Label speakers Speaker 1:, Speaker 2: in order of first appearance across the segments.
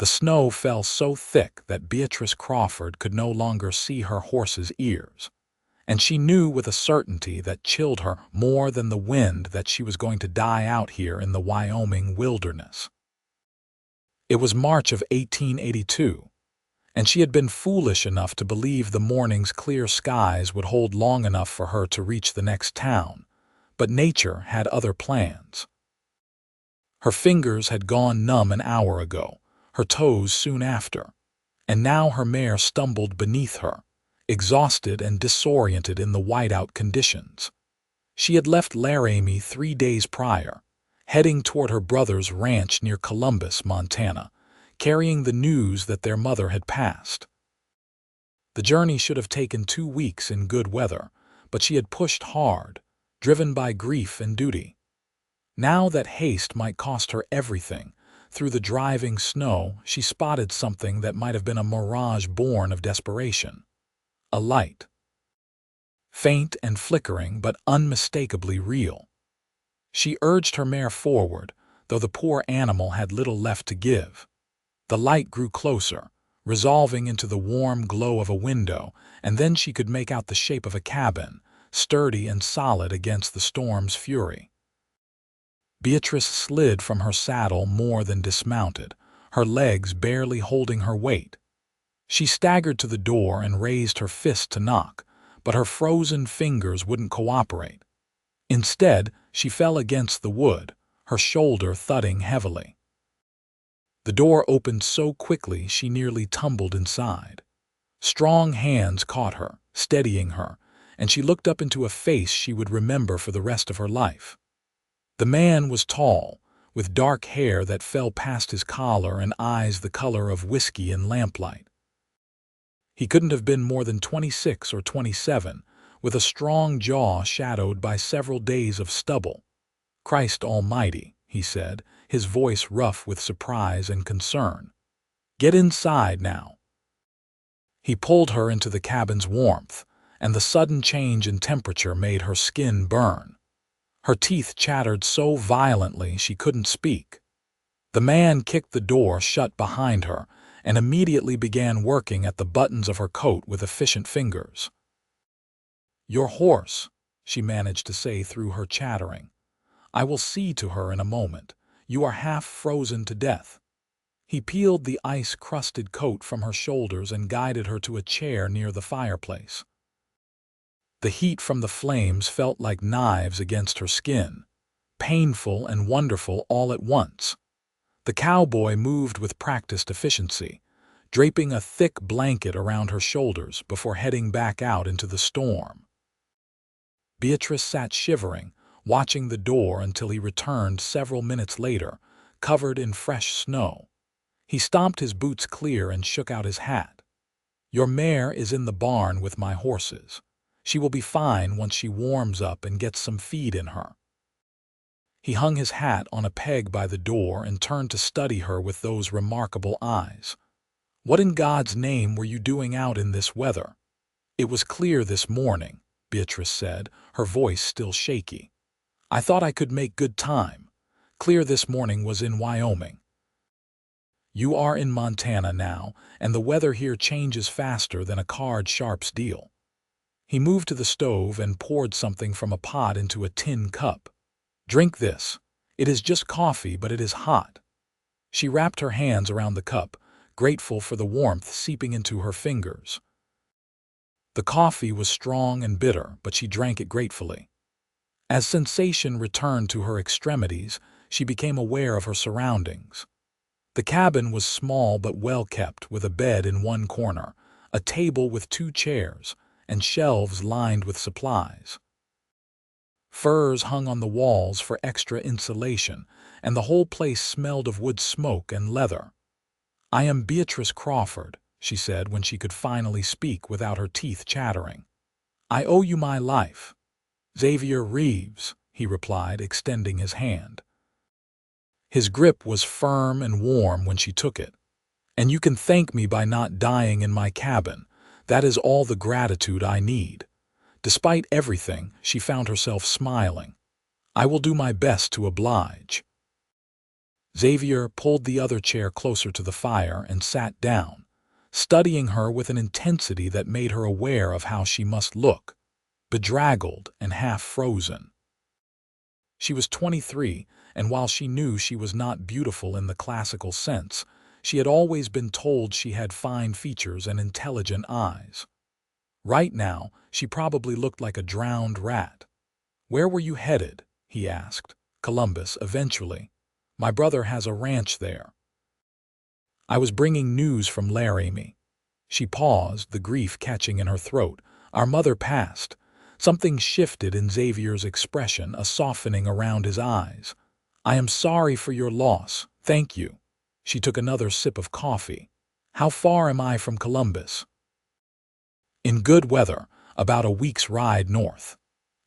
Speaker 1: The snow fell so thick that Beatrice Crawford could no longer see her horse's ears, and she knew with a certainty that chilled her more than the wind that she was going to die out here in the Wyoming wilderness. It was March of 1882, and she had been foolish enough to believe the morning's clear skies would hold long enough for her to reach the next town, but nature had other plans. Her fingers had gone numb an hour ago, her toes soon after, and now her mare stumbled beneath her, exhausted and disoriented in the whiteout conditions. She had left Laramie 3 days prior, heading toward her brother's ranch near Columbus, Montana, carrying the news that their mother had passed. The journey should have taken 2 weeks in good weather, but she had pushed hard, driven by grief and duty. Now that haste might cost her everything, through the driving snow she spotted something that might have been a mirage born of desperation. A light. Faint and flickering, but unmistakably real. She urged her mare forward, though the poor animal had little left to give. The light grew closer, resolving into the warm glow of a window, and then she could make out the shape of a cabin, sturdy and solid against the storm's fury. Beatrice slid from her saddle more than dismounted, her legs barely holding her weight. She staggered to the door and raised her fist to knock, but her frozen fingers wouldn't cooperate. Instead, she fell against the wood, her shoulder thudding heavily. The door opened so quickly she nearly tumbled inside. Strong hands caught her, steadying her, and she looked up into a face she would remember for the rest of her life. The man was tall, with dark hair that fell past his collar and eyes the color of whiskey in lamplight. He couldn't have been more than 26 or 27, with a strong jaw shadowed by several days of stubble. "Christ Almighty," he said, his voice rough with surprise and concern. "Get inside now." He pulled her into the cabin's warmth, and the sudden change in temperature made her skin burn. Her teeth chattered so violently she couldn't speak. The man kicked the door shut behind her and immediately began working at the buttons of her coat with efficient fingers. "Your horse," she managed to say through her chattering. "I will see to her in a moment. You are half frozen to death." He peeled the ice-crusted coat from her shoulders and guided her to a chair near the fireplace. The heat from the flames felt like knives against her skin, painful and wonderful all at once. The cowboy moved with practiced efficiency, draping a thick blanket around her shoulders before heading back out into the storm. Beatrice sat shivering, watching the door until he returned several minutes later, covered in fresh snow. He stomped his boots clear and shook out his hat. "Your mare is in the barn with my horses. She will be fine once she warms up and gets some feed in her." He hung his hat on a peg by the door and turned to study her with those remarkable eyes. "What in God's name were you doing out in this weather?" "It was clear this morning," Beatrice said, her voice still shaky. "I thought I could make good time. Clear this morning was in Wyoming. You are in Montana now, and the weather here changes faster than a card sharp's deal." He moved to the stove and poured something from a pot into a tin cup. "Drink this. It is just coffee, but it is hot." She wrapped her hands around the cup, grateful for the warmth seeping into her fingers. The coffee was strong and bitter, but she drank it gratefully. As sensation returned to her extremities, she became aware of her surroundings. The cabin was small but well kept, with a bed in one corner, a table with 2 chairs, and shelves lined with supplies. Furs hung on the walls for extra insulation, and the whole place smelled of wood smoke and leather. "I am Beatrice Crawford," she said when she could finally speak without her teeth chattering. "I owe you my life." "Xavier Reeves," he replied, extending his hand. His grip was firm and warm when she took it. "And you can thank me by not dying in my cabin. That is all the gratitude I need." Despite everything, she found herself smiling. "I will do my best to oblige." Xavier pulled the other chair closer to the fire and sat down, studying her with an intensity that made her aware of how she must look, bedraggled and half-frozen. She was 23, and while she knew she was not beautiful in the classical sense, she had always been told she had fine features and intelligent eyes. Right now, she probably looked like a drowned rat. "Where were you headed?" he asked. "Columbus, eventually. My brother has a ranch there." "I was bringing news from Laramie." She paused, the grief catching in her throat. "Our mother passed." Something shifted in Xavier's expression, a softening around his eyes. "I am sorry for your loss. Thank you." She took another sip of coffee. "How far am I from Columbus?" "In good weather, about a week's ride north.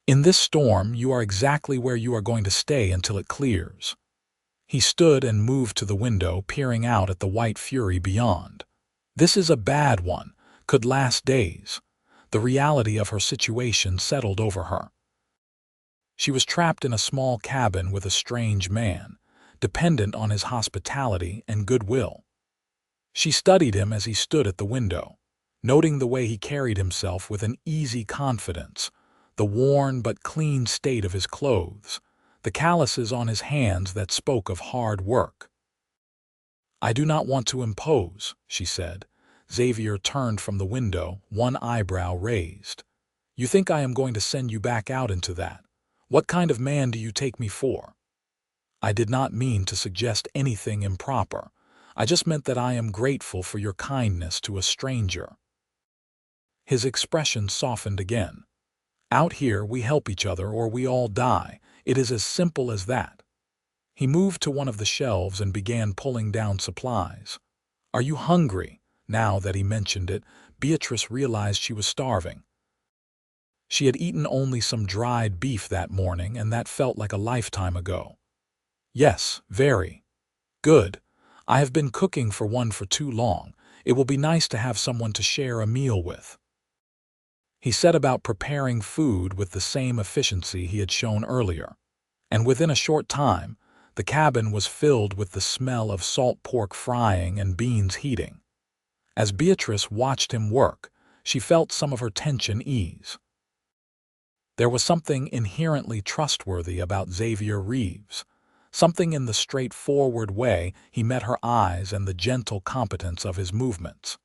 Speaker 1: In this storm, you are exactly where you are going to stay until it clears." He stood and moved to the window, peering out at the white fury beyond. This is a bad one, could last days. The reality of her situation settled over her. She was trapped in a small cabin with a strange man, dependent on his hospitality and goodwill. She studied him as he stood at the window, noting the way he carried himself with an easy confidence, the worn but clean state of his clothes, the calluses on his hands that spoke of hard work. "I do not want to impose," she said. Xavier turned from the window, one eyebrow raised. "You think I am going to send you back out into that? What kind of man do you take me for?" "I did not mean to suggest anything improper. I just meant that I am grateful for your kindness to a stranger." His expression softened again. "Out here we help each other or we all die. It is as simple as that." He moved to one of the shelves and began pulling down supplies. "Are you hungry?" Now that he mentioned it, Beatrice realized she was starving. She had eaten only some dried beef that morning, and that felt like a lifetime ago. "Yes, very." "Good. I have been cooking for one for too long. It will be nice to have someone to share a meal with." He set about preparing food with the same efficiency he had shown earlier, and within a short time, the cabin was filled with the smell of salt pork frying and beans heating. As Beatrice watched him work, she felt some of her tension ease. There was something inherently trustworthy about Xavier Reeves, something in the straightforward way he met her eyes and the gentle competence of his movements.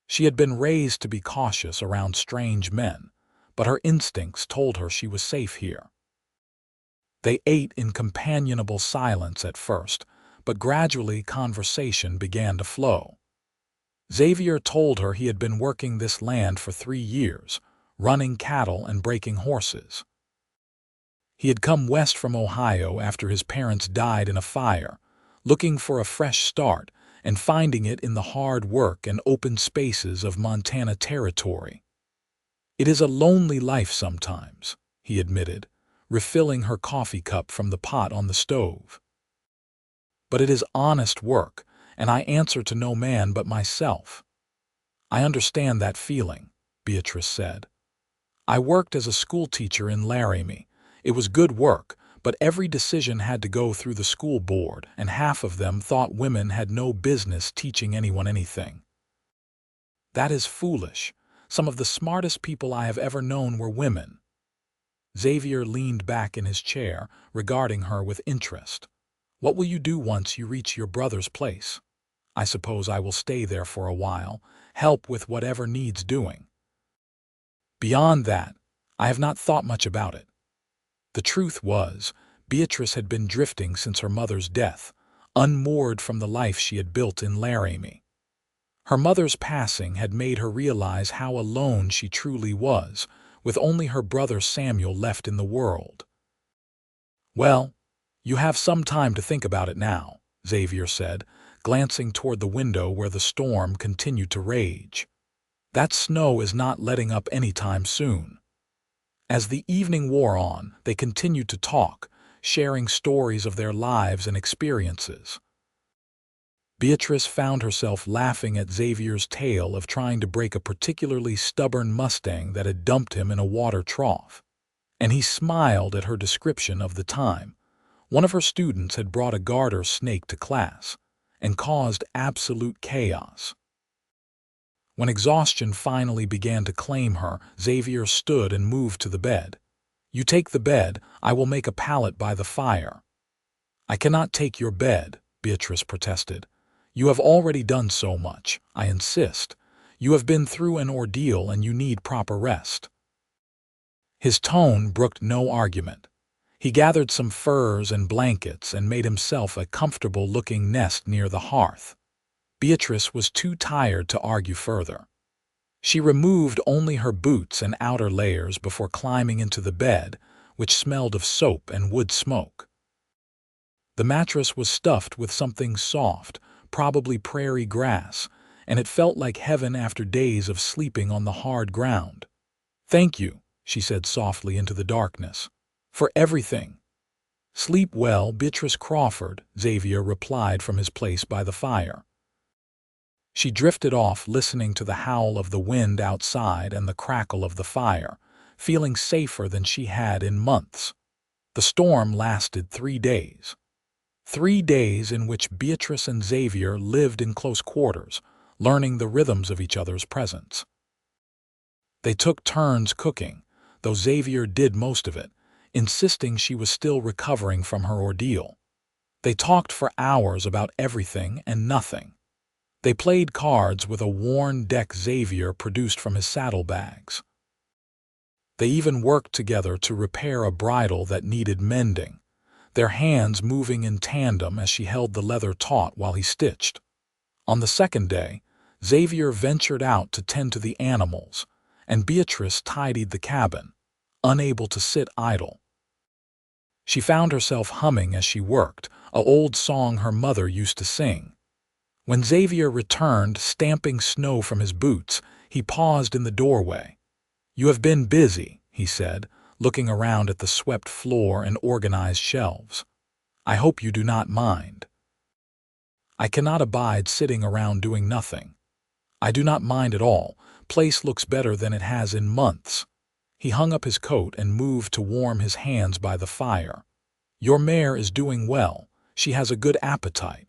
Speaker 1: She had been raised to be cautious around strange men, but her instincts told her she was safe here. They ate in companionable silence at first, but gradually conversation began to flow. Xavier told her he had been working this land for 3 years, running cattle and breaking horses. He had come west from Ohio after his parents died in a fire, looking for a fresh start and finding it in the hard work and open spaces of Montana territory. "It is a lonely life sometimes," he admitted, refilling her coffee cup from the pot on the stove. "But it is honest work, and I answer to no man but myself." "I understand that feeling," Beatrice said. "I worked as a schoolteacher in Laramie. It was good work, but every decision had to go through the school board, and half of them thought women had no business teaching anyone anything." "That is foolish. Some of the smartest people I have ever known were women." Xavier leaned back in his chair, regarding her with interest. "What will you do once you reach your brother's place?" "I suppose I will stay there for a while, help with whatever needs doing." "Beyond that, I have not thought much about it." The truth was, Beatrice had been drifting since her mother's death, unmoored from the life she had built in Laramie. Her mother's passing had made her realize how alone she truly was, with only her brother Samuel left in the world. "Well, you have some time to think about it now," Xavier said, glancing toward the window where the storm continued to rage. "That snow is not letting up any time soon." As the evening wore on, they continued to talk, sharing stories of their lives and experiences. Beatrice found herself laughing at Xavier's tale of trying to break a particularly stubborn Mustang that had dumped him in a water trough. And he smiled at her description of the time, One of her students had brought a garter snake to class and caused absolute chaos. When exhaustion finally began to claim her, Xavier stood and moved to the bed. "You take the bed, I will make a pallet by the fire." "I cannot take your bed," Beatrice protested. "You have already done so much, I insist. You have been through an ordeal and you need proper rest." His tone brooked no argument. He gathered some furs and blankets and made himself a comfortable-looking nest near the hearth. Beatrice was too tired to argue further. She removed only her boots and outer layers before climbing into the bed, which smelled of soap and wood smoke. The mattress was stuffed with something soft, probably prairie grass, and it felt like heaven after days of sleeping on the hard ground. "Thank you," she said softly into the darkness, "for everything." "Sleep well, Beatrice Crawford," Xavier replied from his place by the fire. She drifted off, listening to the howl of the wind outside and the crackle of the fire, feeling safer than she had in months. The storm lasted 3 days. 3 days in which Beatrice and Xavier lived in close quarters, learning the rhythms of each other's presence. They took turns cooking, though Xavier did most of it, insisting she was still recovering from her ordeal. They talked for hours about everything and nothing. They played cards with a worn deck Xavier produced from his saddlebags. They even worked together to repair a bridle that needed mending, their hands moving in tandem as she held the leather taut while he stitched. On the second day, Xavier ventured out to tend to the animals, and Beatrice tidied the cabin, unable to sit idle. She found herself humming as she worked, an old song her mother used to sing. When Xavier returned, stamping snow from his boots, he paused in the doorway. "You have been busy," he said, looking around at the swept floor and organized shelves. "I hope you do not mind." "I cannot abide sitting around doing nothing." "I do not mind at all. Place looks better than it has in months." He hung up his coat and moved to warm his hands by the fire. "Your mare is doing well. She has a good appetite."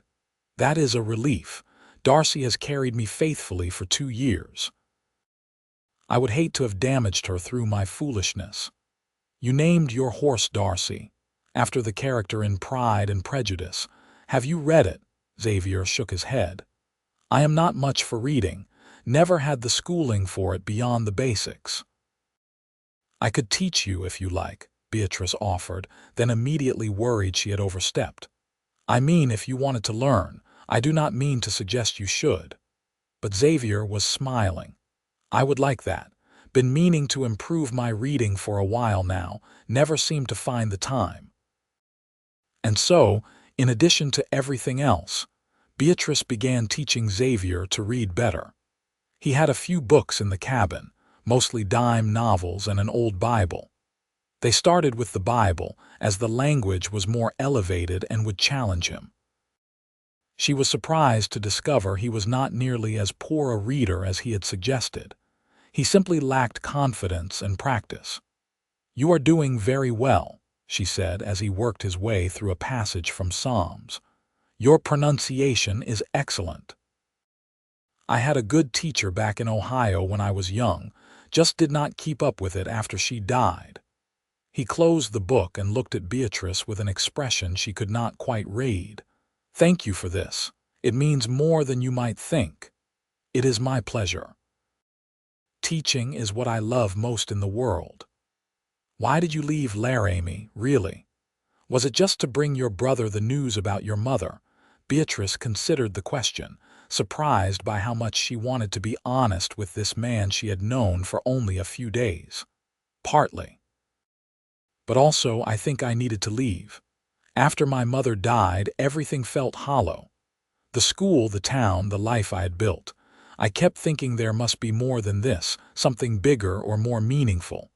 Speaker 1: "That is a relief. Darcy has carried me faithfully for 2 years. I would hate to have damaged her through my foolishness." "You named your horse Darcy, after the character in Pride and Prejudice. Have you read it?" Xavier shook his head. "I am not much for reading, never had the schooling for it beyond the basics." "I could teach you if you like," Beatrice offered, then immediately worried she had overstepped. "I mean if you wanted to learn. I do not mean to suggest you should." But Xavier was smiling. "I would like that. Been meaning to improve my reading for a while now, never seemed to find the time." And so, in addition to everything else, Beatrice began teaching Xavier to read better. He had a few books in the cabin, mostly dime novels and an old Bible. They started with the Bible, as the language was more elevated and would challenge him. She was surprised to discover he was not nearly as poor a reader as he had suggested. He simply lacked confidence and practice. "You are doing very well," she said as he worked his way through a passage from Psalms. "Your pronunciation is excellent." "I had a good teacher back in Ohio when I was young, just did not keep up with it after she died." He closed the book and looked at Beatrice with an expression she could not quite read. "Thank you for this. It means more than you might think." "It is my pleasure. Teaching is what I love most in the world." "Why did you leave Laramie, really? Was it just to bring your brother the news about your mother?" Beatrice considered the question, surprised by how much she wanted to be honest with this man she had known for only a few days. "Partly. But also I think I needed to leave. After my mother died, everything felt hollow. The school, the town, the life I had built. I kept thinking there must be more than this, something bigger or more meaningful."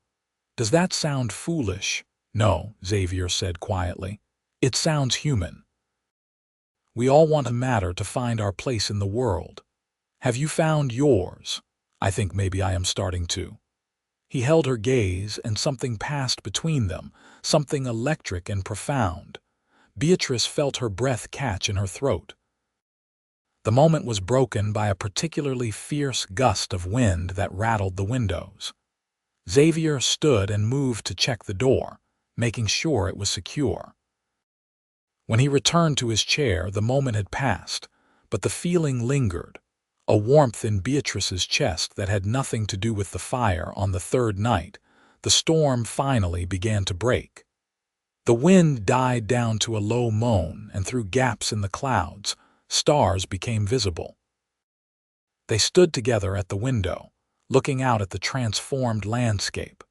Speaker 1: "Does that sound foolish?" "No," Xavier said quietly. "It sounds human. We all want to matter, to find our place in the world. Have you found yours?" "I think maybe I am starting to." He held her gaze, and something passed between them, something electric and profound. Beatrice felt her breath catch in her throat. The moment was broken by a particularly fierce gust of wind that rattled the windows. Xavier stood and moved to check the door, making sure it was secure. When he returned to his chair, the moment had passed, but the feeling lingered, a warmth in Beatrice's chest that had nothing to do with the fire. On the third night, the storm finally began to break. The wind died down to a low moan, and through gaps in the clouds, stars became visible. They stood together at the window, looking out at the transformed landscape.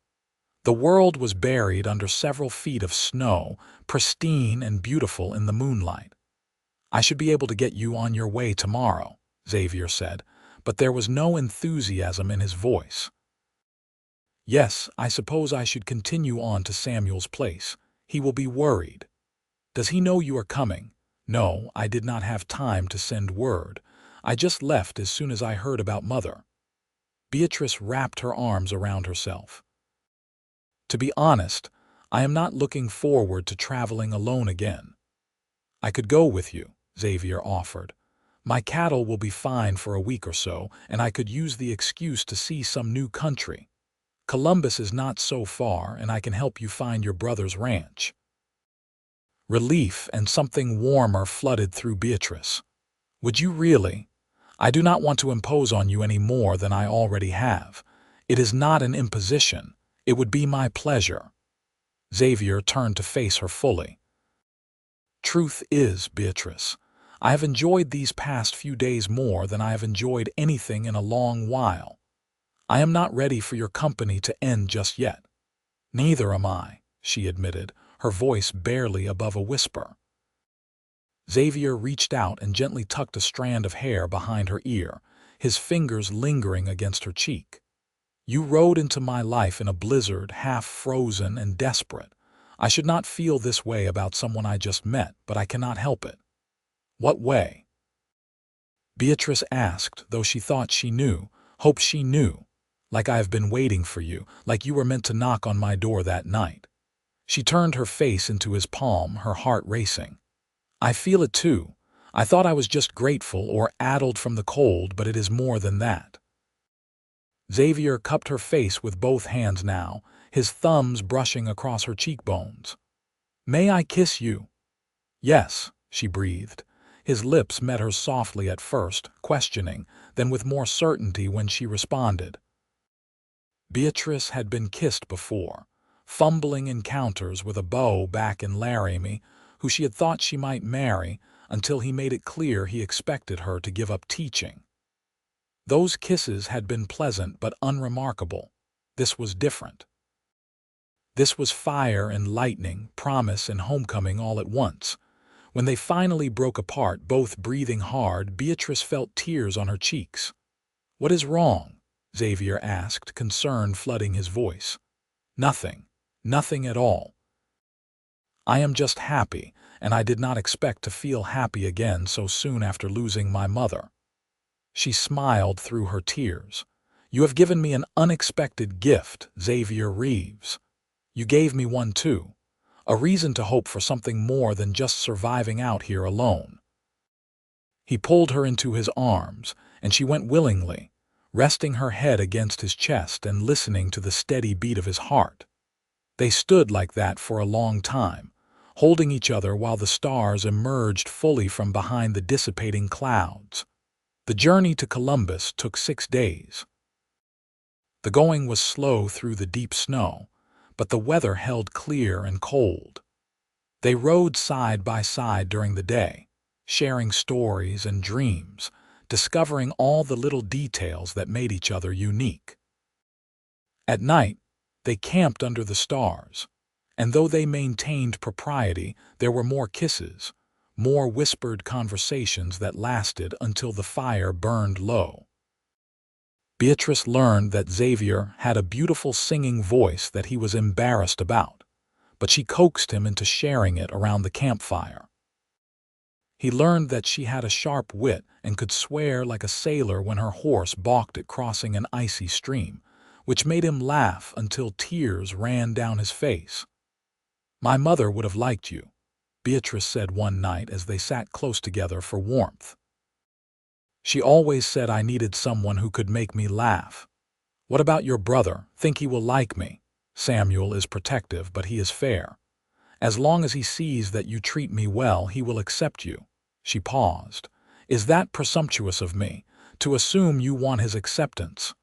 Speaker 1: The world was buried under several feet of snow, pristine and beautiful in the moonlight. "I should be able to get you on your way tomorrow," Xavier said, but there was no enthusiasm in his voice. "Yes, I suppose I should continue on to Samuel's place. He will be worried." "Does he know you are coming?" "No, I did not have time to send word. I just left as soon as I heard about Mother." Beatrice wrapped her arms around herself. "To be honest, I am not looking forward to traveling alone again." "I could go with you," Xavier offered. "My cattle will be fine for a week or so, and I could use the excuse to see some new country. Columbus is not so far, and I can help you find your brother's ranch." Relief and something warmer flooded through Beatrice. "Would you really? I do not want to impose on you any more than I already have. It is not an imposition. It would be my pleasure." Xavier turned to face her fully. "Truth is, Beatrice, I have enjoyed these past few days more than I have enjoyed anything in a long while. I am not ready for your company to end just yet." "Neither am I," she admitted, her voice barely above a whisper. Xavier reached out and gently tucked a strand of hair behind her ear, his fingers lingering against her cheek. "You rode into my life in a blizzard, half frozen and desperate. I should not feel this way about someone I just met, but I cannot help it." "What way?" Beatrice asked, though she thought she knew, hoped she knew. "Like I have been waiting for you, like you were meant to knock on my door that night." She turned her face into his palm, her heart racing. "I feel it too. I thought I was just grateful or addled from the cold, but it is more than that." Xavier cupped her face with both hands now, his thumbs brushing across her cheekbones. "May I kiss you?" "Yes," she breathed. His lips met hers softly at first, questioning, then with more certainty when she responded. Beatrice had been kissed before, fumbling encounters with a beau back in Laramie, who she had thought she might marry until he made it clear he expected her to give up teaching. Those kisses had been pleasant but unremarkable. This was different. This was fire and lightning, promise and homecoming all at once. When they finally broke apart, both breathing hard, Beatrice felt tears on her cheeks. "What is wrong?" Xavier asked, concern flooding his voice. "Nothing. Nothing at all. I am just happy, and I did not expect to feel happy again so soon after losing my mother." She smiled through her tears. "You have given me an unexpected gift, Xavier Reeves. You gave me one too. A reason to hope for something more than just surviving out here alone." He pulled her into his arms, and she went willingly, resting her head against his chest and listening to the steady beat of his heart. They stood like that for a long time, holding each other while the stars emerged fully from behind the dissipating clouds. The journey to Columbus took 6 days. The going was slow through the deep snow, but the weather held clear and cold. They rode side by side during the day, sharing stories and dreams, discovering all the little details that made each other unique. At night, they camped under the stars, and though they maintained propriety, there were more kisses, more whispered conversations that lasted until the fire burned low. Beatrice learned that Xavier had a beautiful singing voice that he was embarrassed about, but she coaxed him into sharing it around the campfire. He learned that she had a sharp wit and could swear like a sailor when her horse balked at crossing an icy stream, which made him laugh until tears ran down his face. "My mother would have liked you," Beatrice said one night as they sat close together for warmth. She always said I needed someone who could make me laugh. What about your brother? Think he will like me? Samuel is protective, but he is fair. As long as he sees that you treat me well, he will accept you. She paused. Is that presumptuous of me, to assume you want his acceptance?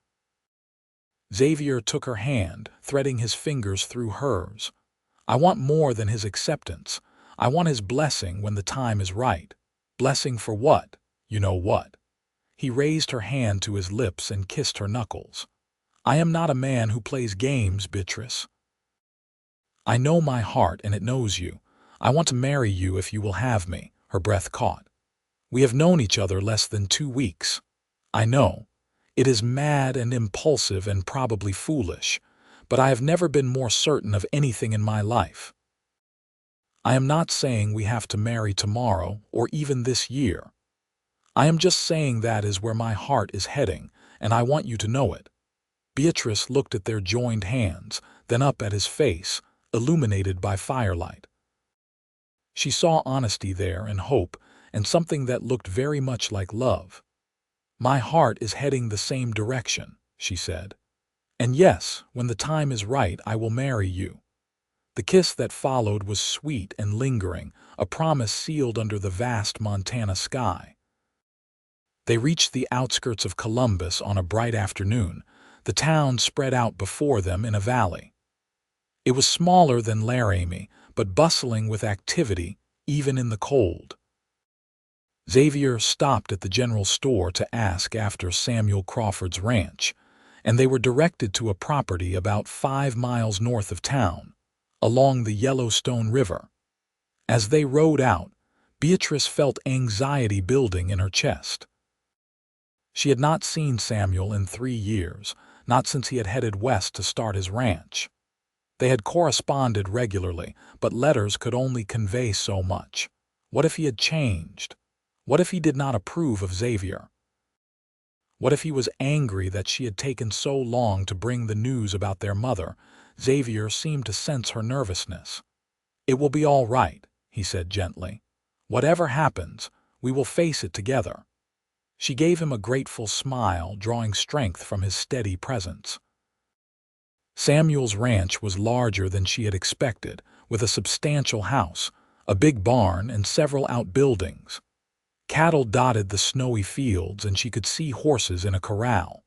Speaker 1: Xavier took her hand, threading his fingers through hers. I want more than his acceptance. I want his blessing when the time is right. Blessing for what? You know what? He raised her hand to his lips and kissed her knuckles. I am not a man who plays games, Beatrice. I know my heart and it knows you. I want to marry you if you will have me. Her breath caught. We have known each other less than 2 weeks. I know. It is mad and impulsive and probably foolish, but I have never been more certain of anything in my life. I am not saying we have to marry tomorrow or even this year. I am just saying that is where my heart is heading, and I want you to know it. Beatrice looked at their joined hands, then up at his face, illuminated by firelight. She saw honesty there and hope, and something that looked very much like love. My heart is heading the same direction, she said. And yes, when the time is right, I will marry you. The kiss that followed was sweet and lingering, a promise sealed under the vast Montana sky. They reached the outskirts of Columbus on a bright afternoon, the town spread out before them in a valley. It was smaller than Laramie, but bustling with activity, even in the cold. Xavier stopped at the general store to ask after Samuel Crawford's ranch, and they were directed to a property about 5 miles north of town, along the Yellowstone River. As they rode out, Beatrice felt anxiety building in her chest. She had not seen Samuel in 3 years, not since he had headed west to start his ranch. They had corresponded regularly, but letters could only convey so much. What if he had changed? What if he did not approve of Xavier? What if he was angry that she had taken so long to bring the news about their mother? Xavier seemed to sense her nervousness. It will be all right, he said gently. Whatever happens, we will face it together. She gave him a grateful smile, drawing strength from his steady presence. Samuel's ranch was larger than she had expected, with a substantial house, a big barn, and several outbuildings. Cattle dotted the snowy fields, and she could see horses in a corral.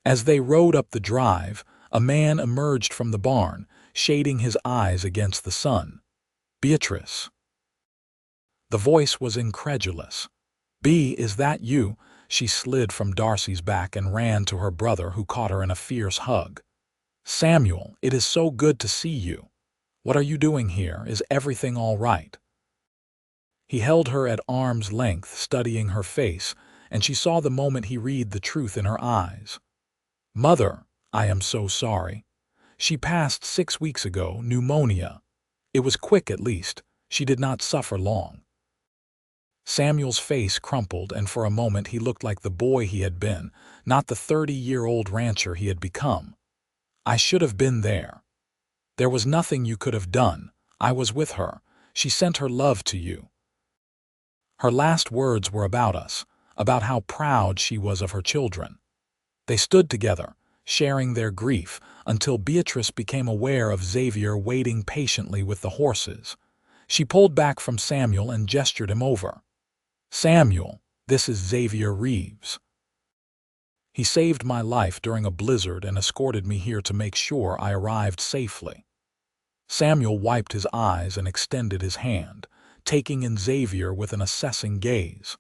Speaker 1: As they rode up the drive, a man emerged from the barn, shading his eyes against the sun. Beatrice. The voice was incredulous. Is that you? She slid from Darcy's back and ran to her brother, who caught her in a fierce hug. Samuel, it is so good to see you. What are you doing here? Is everything all right? He held her at arm's length, studying her face, and she saw the moment he read the truth in her eyes. Mother, I am so sorry. She passed 6 weeks ago, pneumonia. It was quick at least. She did not suffer long. Samuel's face crumpled, and for a moment he looked like the boy he had been, not the 30-year-old rancher he had become. I should have been there. There was nothing you could have done. I was with her. She sent her love to you. Her last words were about us, about how proud she was of her children. They stood together, sharing their grief, until Beatrice became aware of Xavier waiting patiently with the horses. She pulled back from Samuel and gestured him over. Samuel, this is Xavier Reeves. He saved my life during a blizzard and escorted me here to make sure I arrived safely. Samuel wiped his eyes and extended his hand, taking in Xavier with an assessing gaze.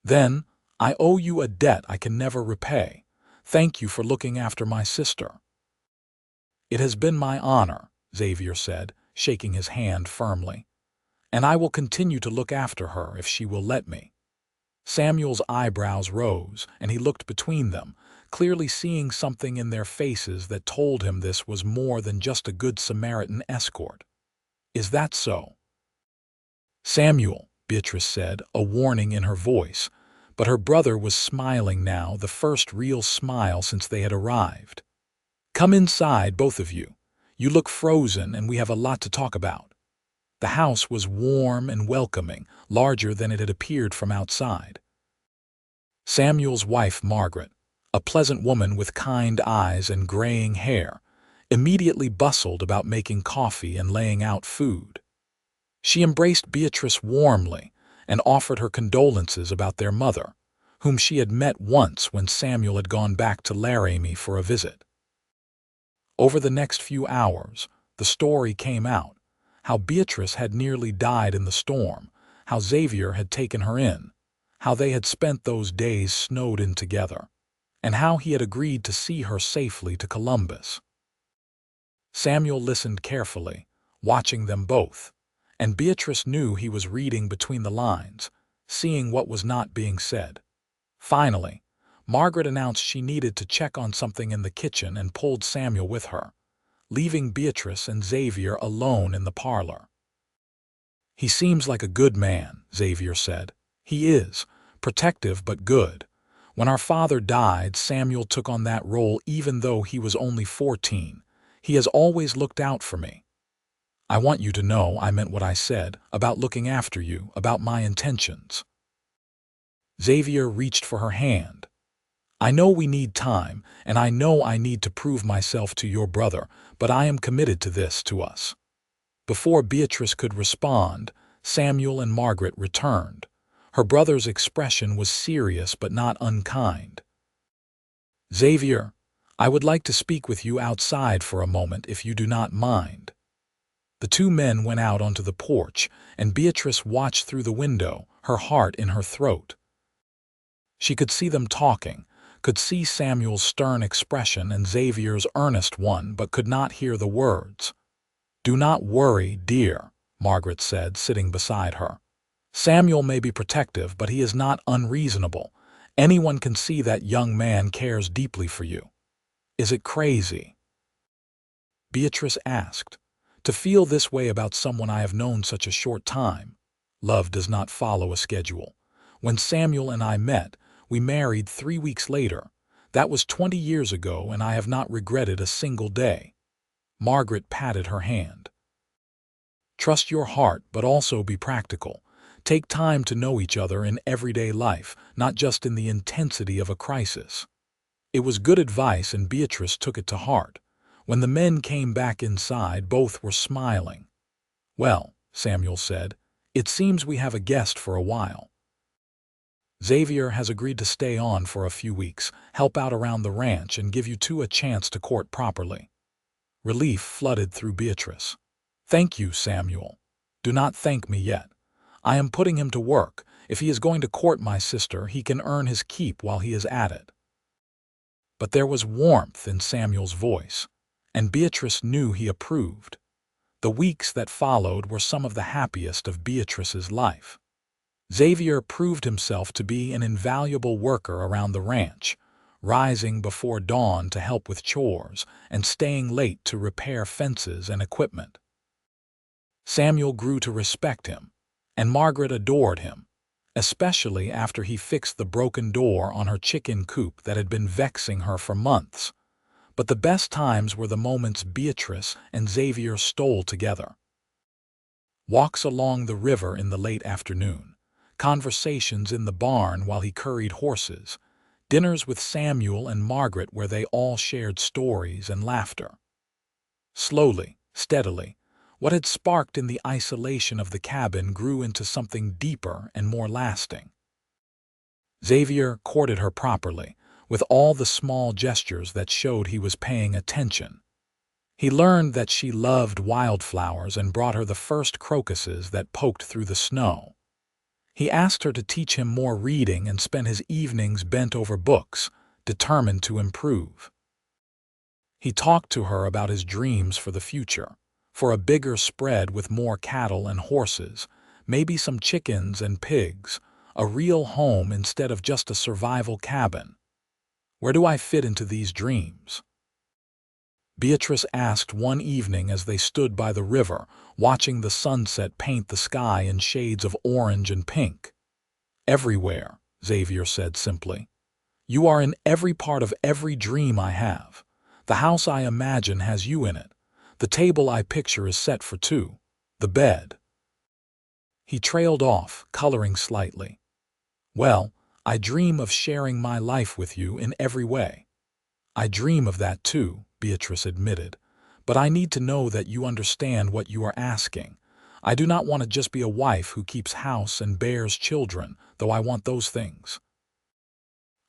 Speaker 1: Then, I owe you a debt I can never repay. Thank you for looking after my sister. It has been my honor, Xavier said, shaking his hand firmly. And I will continue to look after her if she will let me. Samuel's eyebrows rose, and he looked between them, clearly seeing something in their faces that told him this was more than just a good Samaritan escort. Is that so? Samuel, Beatrice said, a warning in her voice, but her brother was smiling now, the first real smile since they had arrived. Come inside, both of you. You look frozen, and we have a lot to talk about. The house was warm and welcoming, larger than it had appeared from outside. Samuel's wife, Margaret, a pleasant woman with kind eyes and graying hair, immediately bustled about making coffee and laying out food. She embraced Beatrice warmly and offered her condolences about their mother, whom she had met once when Samuel had gone back to Laramie for a visit. Over the next few hours, the story came out, how Beatrice had nearly died in the storm, how Xavier had taken her in, how they had spent those days snowed in together, and how he had agreed to see her safely to Columbus. Samuel listened carefully, watching them both, and Beatrice knew he was reading between the lines, seeing what was not being said. Finally, Margaret announced she needed to check on something in the kitchen and pulled Samuel with her, leaving Beatrice and Xavier alone in the parlor. "He seems like a good man," Xavier said. "He is, protective but good. When our father died, Samuel took on that role even though he was only 14. He has always looked out for me. I want you to know I meant what I said about looking after you, about my intentions." Xavier reached for her hand. "I know we need time, and I know I need to prove myself to your brother, but I am committed to this, to us." Before Beatrice could respond, Samuel and Margaret returned. Her brother's expression was serious but not unkind. "Xavier, I would like to speak with you outside for a moment if you do not mind." The two men went out onto the porch, and Beatrice watched through the window, her heart in her throat. She could see them talking, could see Samuel's stern expression and Xavier's earnest one, but could not hear the words. "Do not worry, dear," Margaret said, sitting beside her. "Samuel may be protective, but he is not unreasonable. Anyone can see that young man cares deeply for you." "Is it crazy?" Beatrice asked. "To feel this way about someone I have known such a short time? Love does not follow a schedule. When Samuel and I met, we married 3 weeks later. That was 20 years ago, and I have not regretted a single day." Margaret patted her hand. "Trust your heart, but also be practical. Take time to know each other in everyday life, not just in the intensity of a crisis." It was good advice, and Beatrice took it to heart. When the men came back inside, both were smiling. "Well," Samuel said, "it seems we have a guest for a while. Xavier has agreed to stay on for a few weeks, help out around the ranch, and give you two a chance to court properly." Relief flooded through Beatrice. "Thank you, Samuel. Do not thank me yet. I am putting him to work. If he is going to court my sister, he can earn his keep while he is at it." But there was warmth in Samuel's voice, and Beatrice knew he approved. The weeks that followed were some of the happiest of Beatrice's life. Xavier proved himself to be an invaluable worker around the ranch, rising before dawn to help with chores and staying late to repair fences and equipment. Samuel grew to respect him, and Margaret adored him, especially after he fixed the broken door on her chicken coop that had been vexing her for months. But the best times were the moments Beatrice and Xavier stole together. Walks along the river in the late afternoon, conversations in the barn while he curried horses, dinners with Samuel and Margaret where they all shared stories and laughter. Slowly, steadily, what had sparked in the isolation of the cabin grew into something deeper and more lasting. Xavier courted her properly, with all the small gestures that showed he was paying attention. He learned that she loved wildflowers and brought her the first crocuses that poked through the snow. He asked her to teach him more reading and spent his evenings bent over books, determined to improve. He talked to her about his dreams for the future, for a bigger spread with more cattle and horses, maybe some chickens and pigs, a real home instead of just a survival cabin. "Where do I fit into these dreams?" Beatrice asked one evening as they stood by the river, watching the sunset paint the sky in shades of orange and pink. "Everywhere," Xavier said simply. "You are in every part of every dream I have. The house I imagine has you in it. The table I picture is set for two. The bed, He trailed off, coloring slightly. Well, I dream of sharing my life with you in every way. I dream of that too, Beatrice admitted, but I need to know that you understand what you are asking. I do not want to just be a wife who keeps house and bears children, though I want those things.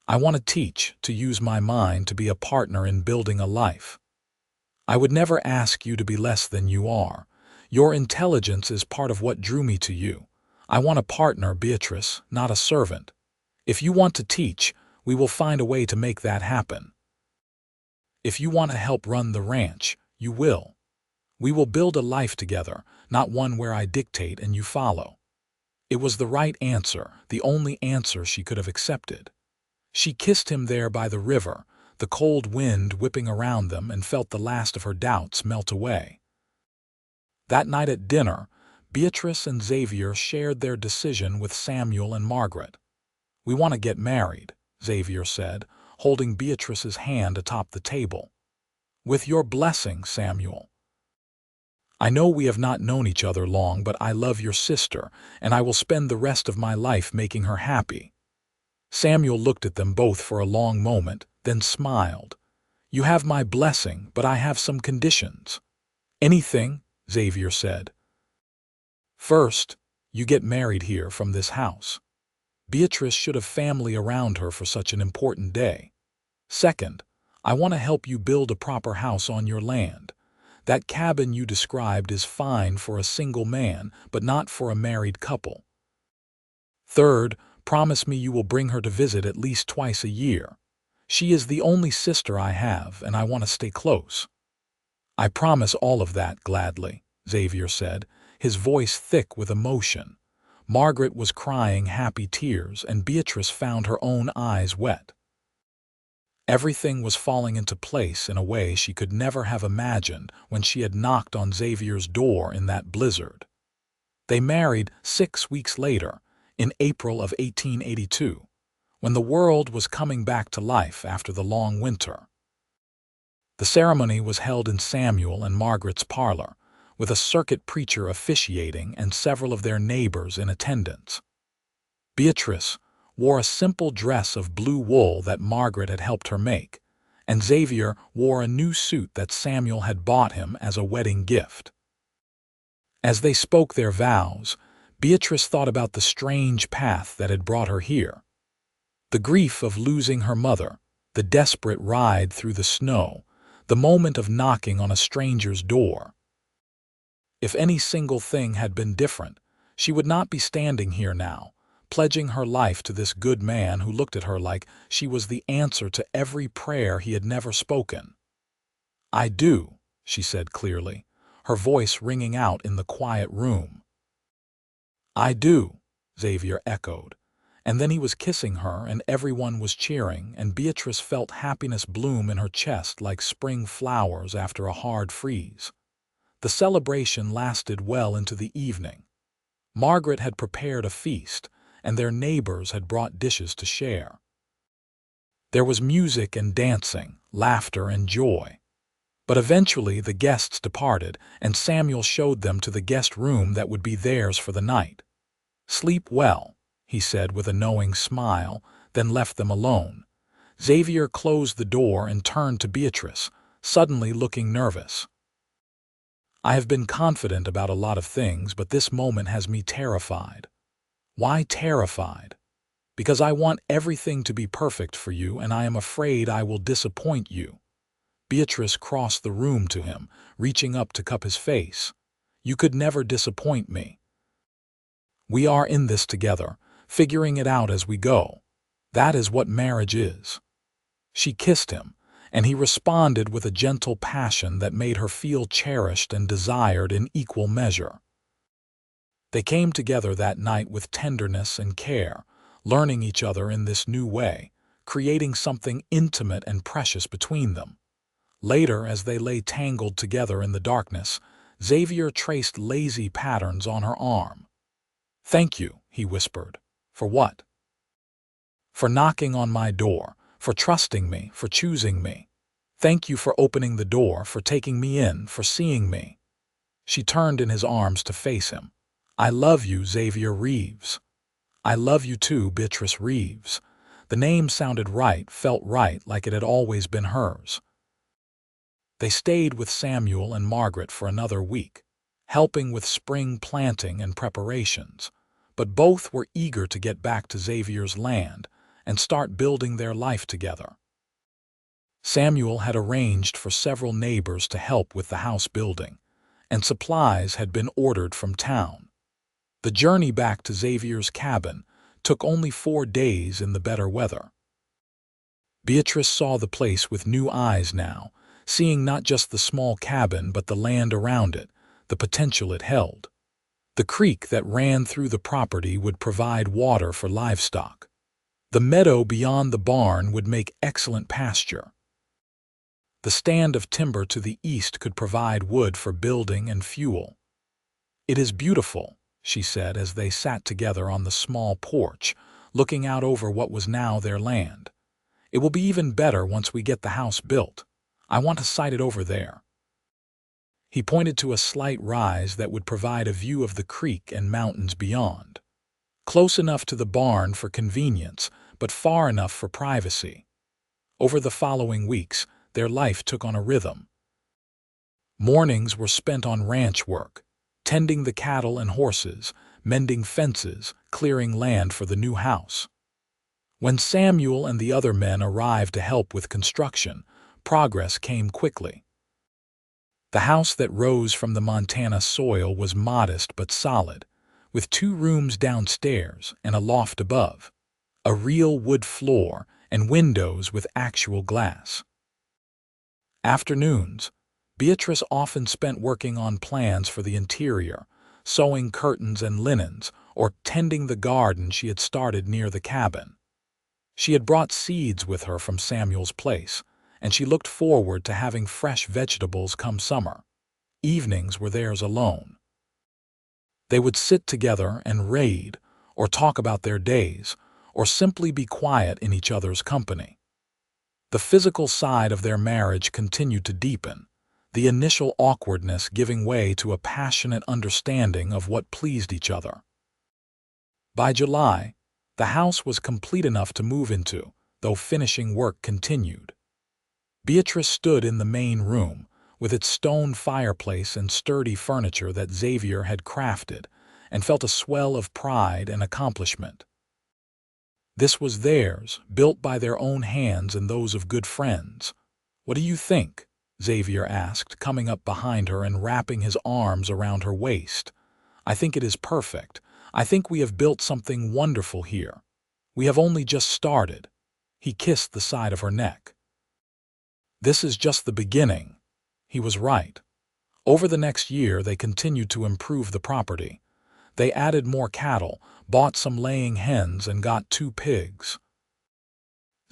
Speaker 1: I want to teach, to use my mind to be a partner in building a life. I would never ask you to be less than you are. Your intelligence is part of what drew me to you. I want a partner, Beatrice, not a servant. If you want to teach, we will find a way to make that happen. If you want to help run the ranch, you will. We will build a life together, not one where I dictate and you follow. It was the right answer, the only answer she could have accepted. She kissed him there by the river, the cold wind whipping around them, and felt the last of her doubts melt away. That night at dinner, Beatrice and Xavier shared their decision with Samuel and Margaret. "We want to get married," Xavier said, holding Beatrice's hand atop the table. "With your blessing, Samuel. I know we have not known each other long, but I love your sister, and I will spend the rest of my life making her happy." Samuel looked at them both for a long moment, then smiled. "You have my blessing, but I have some conditions." "Anything," Xavier said. "First, you get married here from this house. Beatrice should have family around her for such an important day. Second, I want to help you build a proper house on your land. That cabin you described is fine for a single man, but not for a married couple. Third, promise me you will bring her to visit at least twice a year. She is the only sister I have, and I want to stay close." "I promise all of that gladly," Xavier said, his voice thick with emotion. Margaret was crying happy tears, and Beatrice found her own eyes wet. Everything was falling into place in a way she could never have imagined when she had knocked on Xavier's door in that blizzard. They married 6 weeks later, in April of 1882, when the world was coming back to life after the long winter. The ceremony was held in Samuel and Margaret's parlor, with a circuit preacher officiating and several of their neighbors in attendance. Beatrice wore a simple dress of blue wool that Margaret had helped her make, and Xavier wore a new suit that Samuel had bought him as a wedding gift. As they spoke their vows, Beatrice thought about the strange path that had brought her here. The grief of losing her mother, the desperate ride through the snow, the moment of knocking on a stranger's door. If any single thing had been different, she would not be standing here now, pledging her life to this good man who looked at her like she was the answer to every prayer he had never spoken. "I do," she said clearly, her voice ringing out in the quiet room. "I do," Xavier echoed, and then he was kissing her and everyone was cheering, and Beatrice felt happiness bloom in her chest like spring flowers after a hard freeze. The celebration lasted well into the evening. Margaret had prepared a feast, and their neighbors had brought dishes to share. There was music and dancing, laughter and joy. But eventually the guests departed, and Samuel showed them to the guest room that would be theirs for the night. "Sleep well," he said with a knowing smile, then left them alone. Xavier closed the door and turned to Beatrice, suddenly looking nervous. "I have been confident about a lot of things, but this moment has me terrified." "Why terrified?" "Because I want everything to be perfect for you, and I am afraid I will disappoint you." Beatrice crossed the room to him, reaching up to cup his face. "You could never disappoint me. We are in this together, figuring it out as we go. That is what marriage is." She kissed him, and he responded with a gentle passion that made her feel cherished and desired in equal measure. They came together that night with tenderness and care, learning each other in this new way, creating something intimate and precious between them. Later, as they lay tangled together in the darkness, Xavier traced lazy patterns on her arm. "Thank you," he whispered. "For what?" "For knocking on my door, for trusting me, for choosing me. Thank you for opening the door, for taking me in, for seeing me." She turned in his arms to face him. "I love you, Xavier Reeves." "I love you too, Beatrice Reeves." The name sounded right, felt right, like it had always been hers. They stayed with Samuel and Margaret for another week, helping with spring planting and preparations, but both were eager to get back to Xavier's land and start building their life together. Samuel had arranged for several neighbors to help with the house building, and supplies had been ordered from town. The journey back to Xavier's cabin took only 4 days in the better weather. Beatrice saw the place with new eyes now, seeing not just the small cabin but the land around it, the potential it held. The creek that ran through the property would provide water for livestock. The meadow beyond the barn would make excellent pasture. The stand of timber to the east could provide wood for building and fuel. "It is beautiful," she said as they sat together on the small porch, looking out over what was now their land. "It will be even better once we get the house built. I want to site it over there." He pointed to a slight rise that would provide a view of the creek and mountains beyond. Close enough to the barn for convenience, but far enough for privacy. Over the following weeks, their life took on a rhythm. Mornings were spent on ranch work, tending the cattle and horses, mending fences, clearing land for the new house. When Samuel and the other men arrived to help with construction, progress came quickly. The house that rose from the Montana soil was modest but solid, with 2 rooms downstairs and a loft above, a real wood floor, and windows with actual glass. Afternoons, Beatrice often spent working on plans for the interior, sewing curtains and linens, or tending the garden she had started near the cabin. She had brought seeds with her from Samuel's place, and she looked forward to having fresh vegetables come summer. Evenings were theirs alone. They would sit together and read, or talk about their days, or simply be quiet in each other's company. The physical side of their marriage continued to deepen, the initial awkwardness giving way to a passionate understanding of what pleased each other. By July, the house was complete enough to move into, though finishing work continued. Beatrice stood in the main room, with its stone fireplace and sturdy furniture that Xavier had crafted, and felt a swell of pride and accomplishment. This was theirs, built by their own hands and those of good friends. "What do you think?" Xavier asked, coming up behind her and wrapping his arms around her waist. "I think it is perfect. I think we have built something wonderful here. We have only just started." He kissed the side of her neck. This is just the beginning. He was right. Over the next year, they continued to improve the property. They added more cattle, bought some laying hens, and got 2 pigs.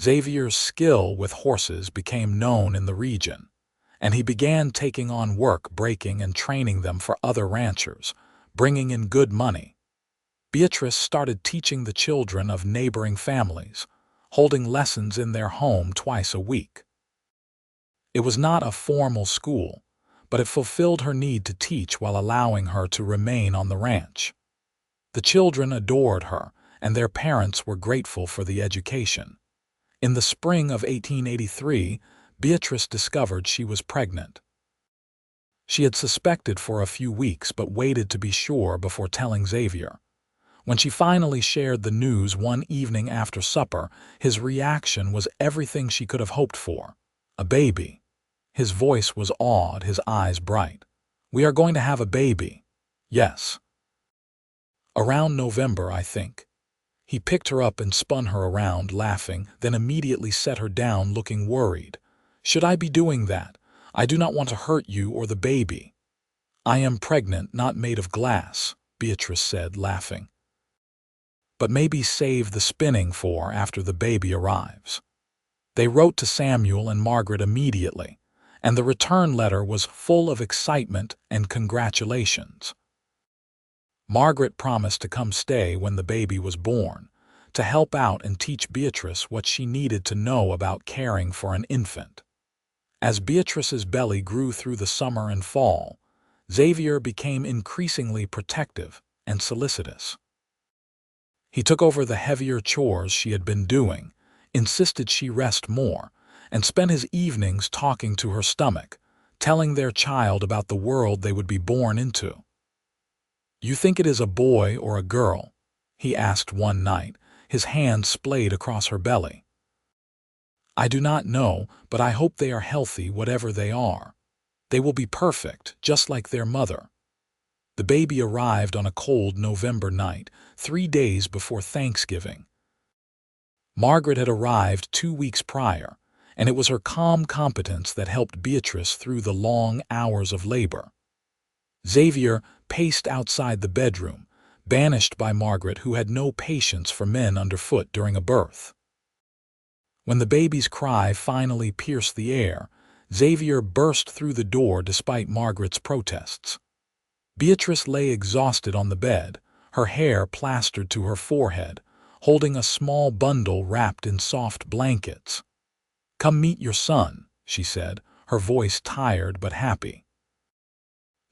Speaker 1: Xavier's skill with horses became known in the region, and he began taking on work breaking and training them for other ranchers, bringing in good money. Beatrice started teaching the children of neighboring families, holding lessons in their home twice a week. It was not a formal school, but it fulfilled her need to teach while allowing her to remain on the ranch. The children adored her, and their parents were grateful for the education. In the spring of 1883, Beatrice discovered she was pregnant. She had suspected for a few weeks but waited to be sure before telling Xavier. When she finally shared the news one evening after supper, his reaction was everything she could have hoped for. A baby. His voice was awed, his eyes bright. "We are going to have a baby." "Yes." "Around November, I think." He picked her up and spun her around, laughing, then immediately set her down, looking worried. "Should I be doing that? I do not want to hurt you or the baby." "I am pregnant, not made of glass," Beatrice said, laughing. "But maybe save the spinning for after the baby arrives." They wrote to Samuel and Margaret immediately, and the return letter was full of excitement and congratulations. Margaret promised to come stay when the baby was born, to help out and teach Beatrice what she needed to know about caring for an infant. As Beatrice's belly grew through the summer and fall, Xavier became increasingly protective and solicitous. He took over the heavier chores she had been doing, insisted she rest more, and spent his evenings talking to her stomach, telling their child about the world they would be born into. "You think it is a boy or a girl?" he asked one night, his hand splayed across her belly. "I do not know, but I hope they are healthy whatever they are. They will be perfect, just like their mother." The baby arrived on a cold November night, 3 days before Thanksgiving. Margaret had arrived 2 weeks prior, and it was her calm competence that helped Beatrice through the long hours of labor. Xavier paced outside the bedroom, banished by Margaret, who had no patience for men underfoot during a birth. When the baby's cry finally pierced the air, Xavier burst through the door despite Margaret's protests. Beatrice lay exhausted on the bed, her hair plastered to her forehead, holding a small bundle wrapped in soft blankets. "Come meet your son," she said, her voice tired but happy.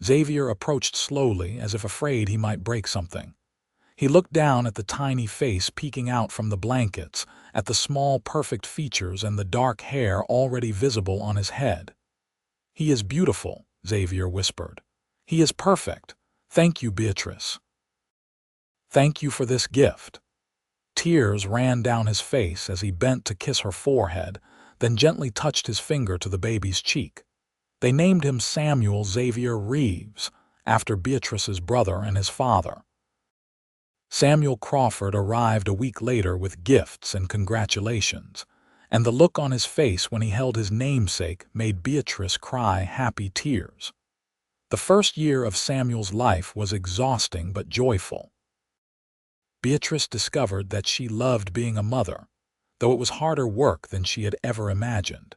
Speaker 1: Xavier approached slowly, as if afraid he might break something. He looked down at the tiny face peeking out from the blankets, at the small, perfect features and the dark hair already visible on his head. "He is beautiful," Xavier whispered. "He is perfect. Thank you, Beatrice. Thank you for this gift." Tears ran down his face as he bent to kiss her forehead, then gently touched his finger to the baby's cheek. They named him Samuel Xavier Reeves, after Beatrice's brother and his father. Samuel Crawford arrived a week later with gifts and congratulations, and the look on his face when he held his namesake made Beatrice cry happy tears. The first year of Samuel's life was exhausting but joyful. Beatrice discovered that she loved being a mother, though it was harder work than she had ever imagined.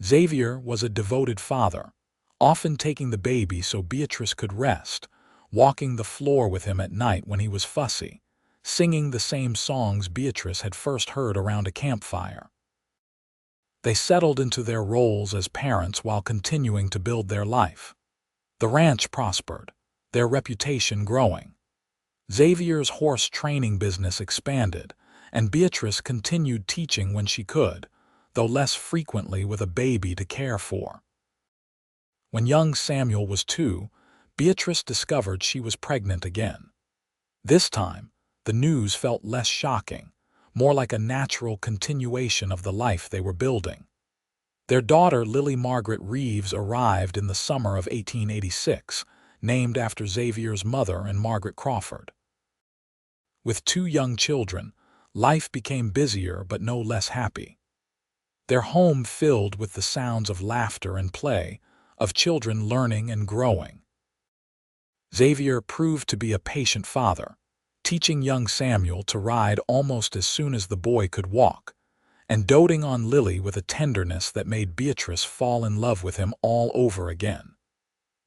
Speaker 1: Xavier was a devoted father, often taking the baby so Beatrice could rest, walking the floor with him at night when he was fussy, singing the same songs Beatrice had first heard around a campfire. They settled into their roles as parents while continuing to build their life. The ranch prospered, their reputation growing. Xavier's horse training business expanded, and Beatrice continued teaching when she could, though less frequently with a baby to care for. When young Samuel was 2, Beatrice discovered she was pregnant again. This time, the news felt less shocking, more like a natural continuation of the life they were building. Their daughter, Lily Margaret Reeves, arrived in the summer of 1886, named after Xavier's mother and Margaret Crawford. With 2 young children, life became busier but no less happy. Their home filled with the sounds of laughter and play, of children learning and growing. Xavier proved to be a patient father, teaching young Samuel to ride almost as soon as the boy could walk, and doting on Lily with a tenderness that made Beatrice fall in love with him all over again.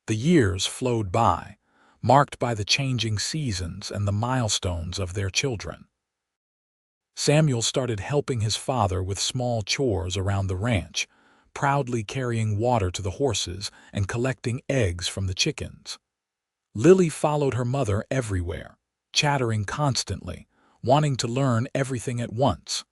Speaker 1: The years flowed by, marked by the changing seasons and the milestones of their children. Samuel started helping his father with small chores around the ranch, proudly carrying water to the horses and collecting eggs from the chickens. Lily followed her mother everywhere, chattering constantly, wanting to learn everything at once.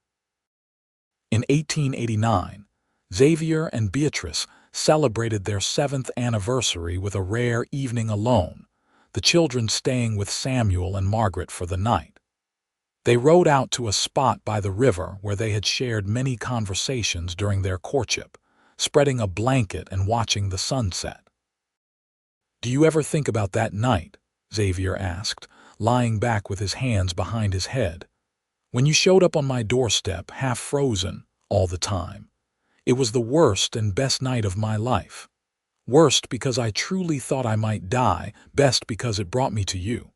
Speaker 1: In 1889, Xavier and Beatrice celebrated their 7th anniversary with a rare evening alone, the children staying with Samuel and Margaret for the night. They rode out to a spot by the river where they had shared many conversations during their courtship, spreading a blanket and watching the sunset. "Do you ever think about that night?" Xavier asked, lying back with his hands behind his head. "When you showed up on my doorstep, half frozen, all the time. It was the worst and best night of my life. Worst because I truly thought I might die, best because it brought me to you.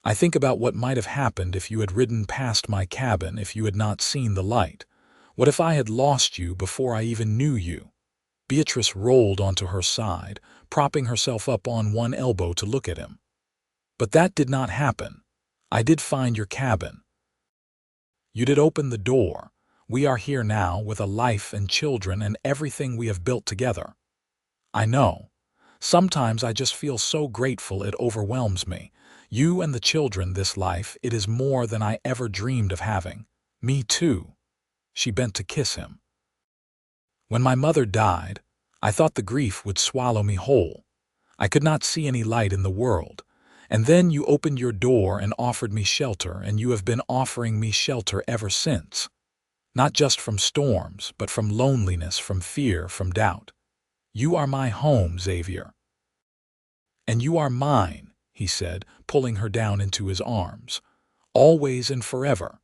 Speaker 1: I think about what might have happened if you had ridden past my cabin, if you had not seen the light. What if I had lost you before I even knew you?" Beatrice rolled onto her side, propping herself up on one elbow to look at him. "But that did not happen. I did find your cabin. You did open the door. We are here now with a life and children and everything we have built together. I know. Sometimes I just feel so grateful it overwhelms me, You and the children, this life, it is more than I ever dreamed of having. Me too." She bent to kiss him. "When my mother died, I thought the grief would swallow me whole. I could not see any light in the world. And then you opened your door and offered me shelter, and you have been offering me shelter ever since. Not just from storms, but from loneliness, from fear, from doubt. You are my home, Xavier." "And you are mine," he said, pulling her down into his arms. "Always and forever."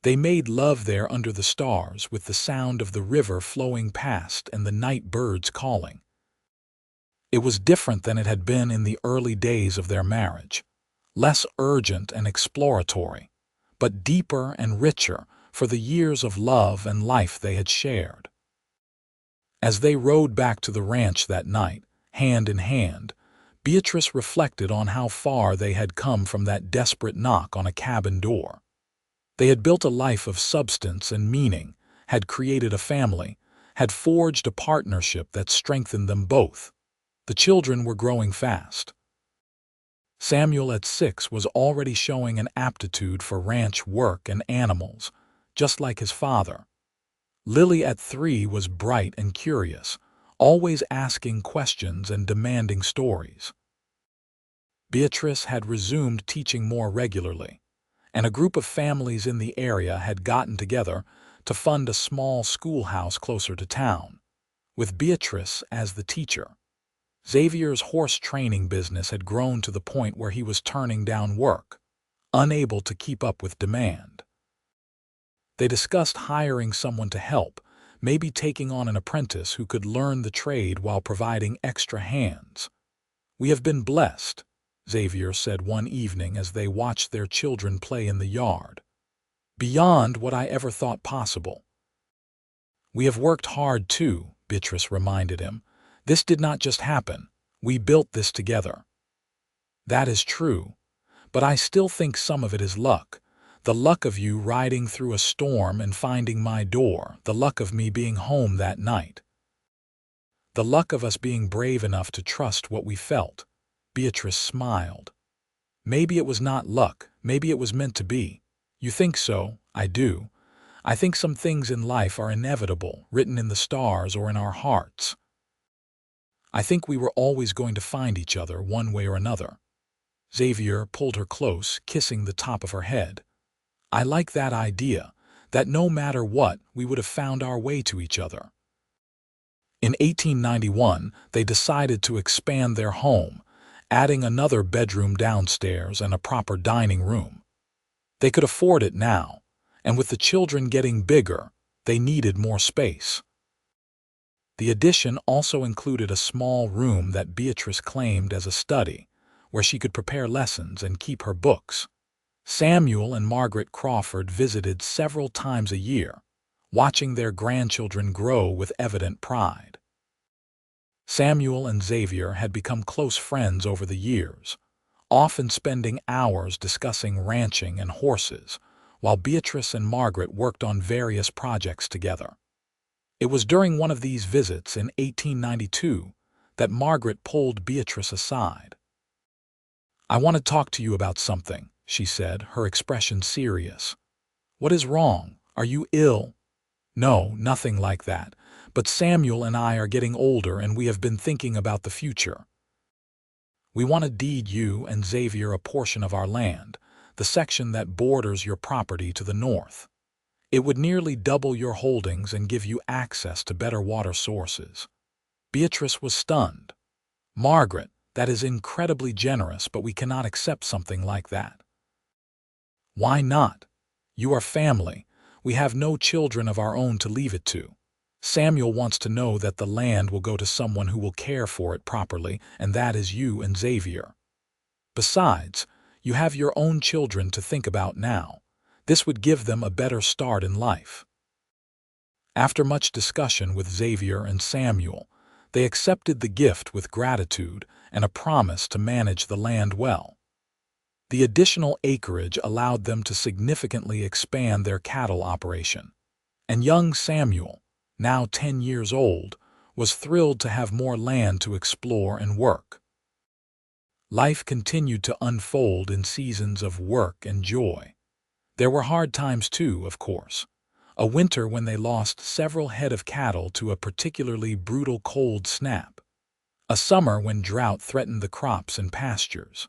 Speaker 1: They made love there under the stars, with the sound of the river flowing past and the night birds calling. It was different than it had been in the early days of their marriage. Less urgent and exploratory, but deeper and richer for the years of love and life they had shared. As they rode back to the ranch that night, hand in hand, Beatrice reflected on how far they had come from that desperate knock on a cabin door. They had built a life of substance and meaning, had created a family, had forged a partnership that strengthened them both. The children were growing fast. Samuel at 6 was already showing an aptitude for ranch work and animals, just like his father. Lily at 3 was bright and curious, always asking questions and demanding stories. Beatrice had resumed teaching more regularly, and a group of families in the area had gotten together to fund a small schoolhouse closer to town, with Beatrice as the teacher. Xavier's horse training business had grown to the point where he was turning down work, unable to keep up with demand. They discussed hiring someone to help, maybe taking on an apprentice who could learn the trade while providing extra hands. "We have been blessed," Xavier said one evening as they watched their children play in the yard. "Beyond what I ever thought possible." "We have worked hard too," Beatrice reminded him. "This did not just happen. We built this together." "That is true, but I still think some of it is luck. The luck of you riding through a storm and finding my door, the luck of me being home that night. The luck of us being brave enough to trust what we felt." Beatrice smiled. "Maybe it was not luck, maybe it was meant to be." "You think so?" "I do. I think some things in life are inevitable, written in the stars or in our hearts. I think we were always going to find each other one way or another." Xavier pulled her close, kissing the top of her head. "I like that idea, that no matter what, we would have found our way to each other." In 1891, they decided to expand their home, adding another bedroom downstairs and a proper dining room. They could afford it now, and with the children getting bigger, they needed more space. The addition also included a small room that Beatrice claimed as a study, where she could prepare lessons and keep her books. Samuel and Margaret Crawford visited several times a year, watching their grandchildren grow with evident pride. Samuel and Xavier had become close friends over the years, often spending hours discussing ranching and horses, while Beatrice and Margaret worked on various projects together. It was during one of these visits in 1892 that Margaret pulled Beatrice aside. "I want to talk to you about something," she said, her expression serious. "What is wrong? Are you ill?" "No, nothing like that. But Samuel and I are getting older and we have been thinking about the future. We want to deed you and Xavier a portion of our land, the section that borders your property to the north. It would nearly double your holdings and give you access to better water sources." Beatrice was stunned. "Margaret, that is incredibly generous, but we cannot accept something like that." "Why not? You are family. We have no children of our own to leave it to. Samuel wants to know that the land will go to someone who will care for it properly, and that is you and Xavier. Besides, you have your own children to think about now. This would give them a better start in life." After much discussion with Xavier and Samuel, they accepted the gift with gratitude and a promise to manage the land well. The additional acreage allowed them to significantly expand their cattle operation, and young Samuel, now 10 years old, was thrilled to have more land to explore and work. Life continued to unfold in seasons of work and joy. There were hard times too, of course. A winter when they lost several head of cattle to a particularly brutal cold snap. A summer when drought threatened the crops and pastures.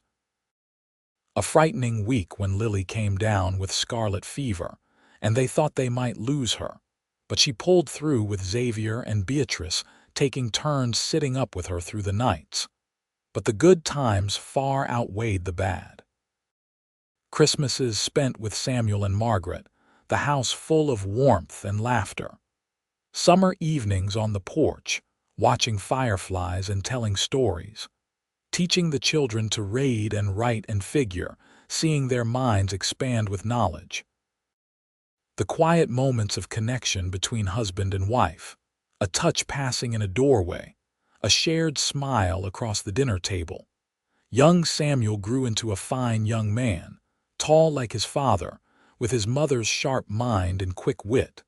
Speaker 1: A frightening week when Lily came down with scarlet fever, and they thought they might lose her. But she pulled through with Xavier and Beatrice, taking turns sitting up with her through the nights. But the good times far outweighed the bad. Christmases spent with Samuel and Margaret, the house full of warmth and laughter. Summer evenings on the porch, watching fireflies and telling stories. Teaching the children to read and write and figure, seeing their minds expand with knowledge. The quiet moments of connection between husband and wife, a touch passing in a doorway, a shared smile across the dinner table. Young Samuel grew into a fine young man, tall like his father, with his mother's sharp mind and quick wit.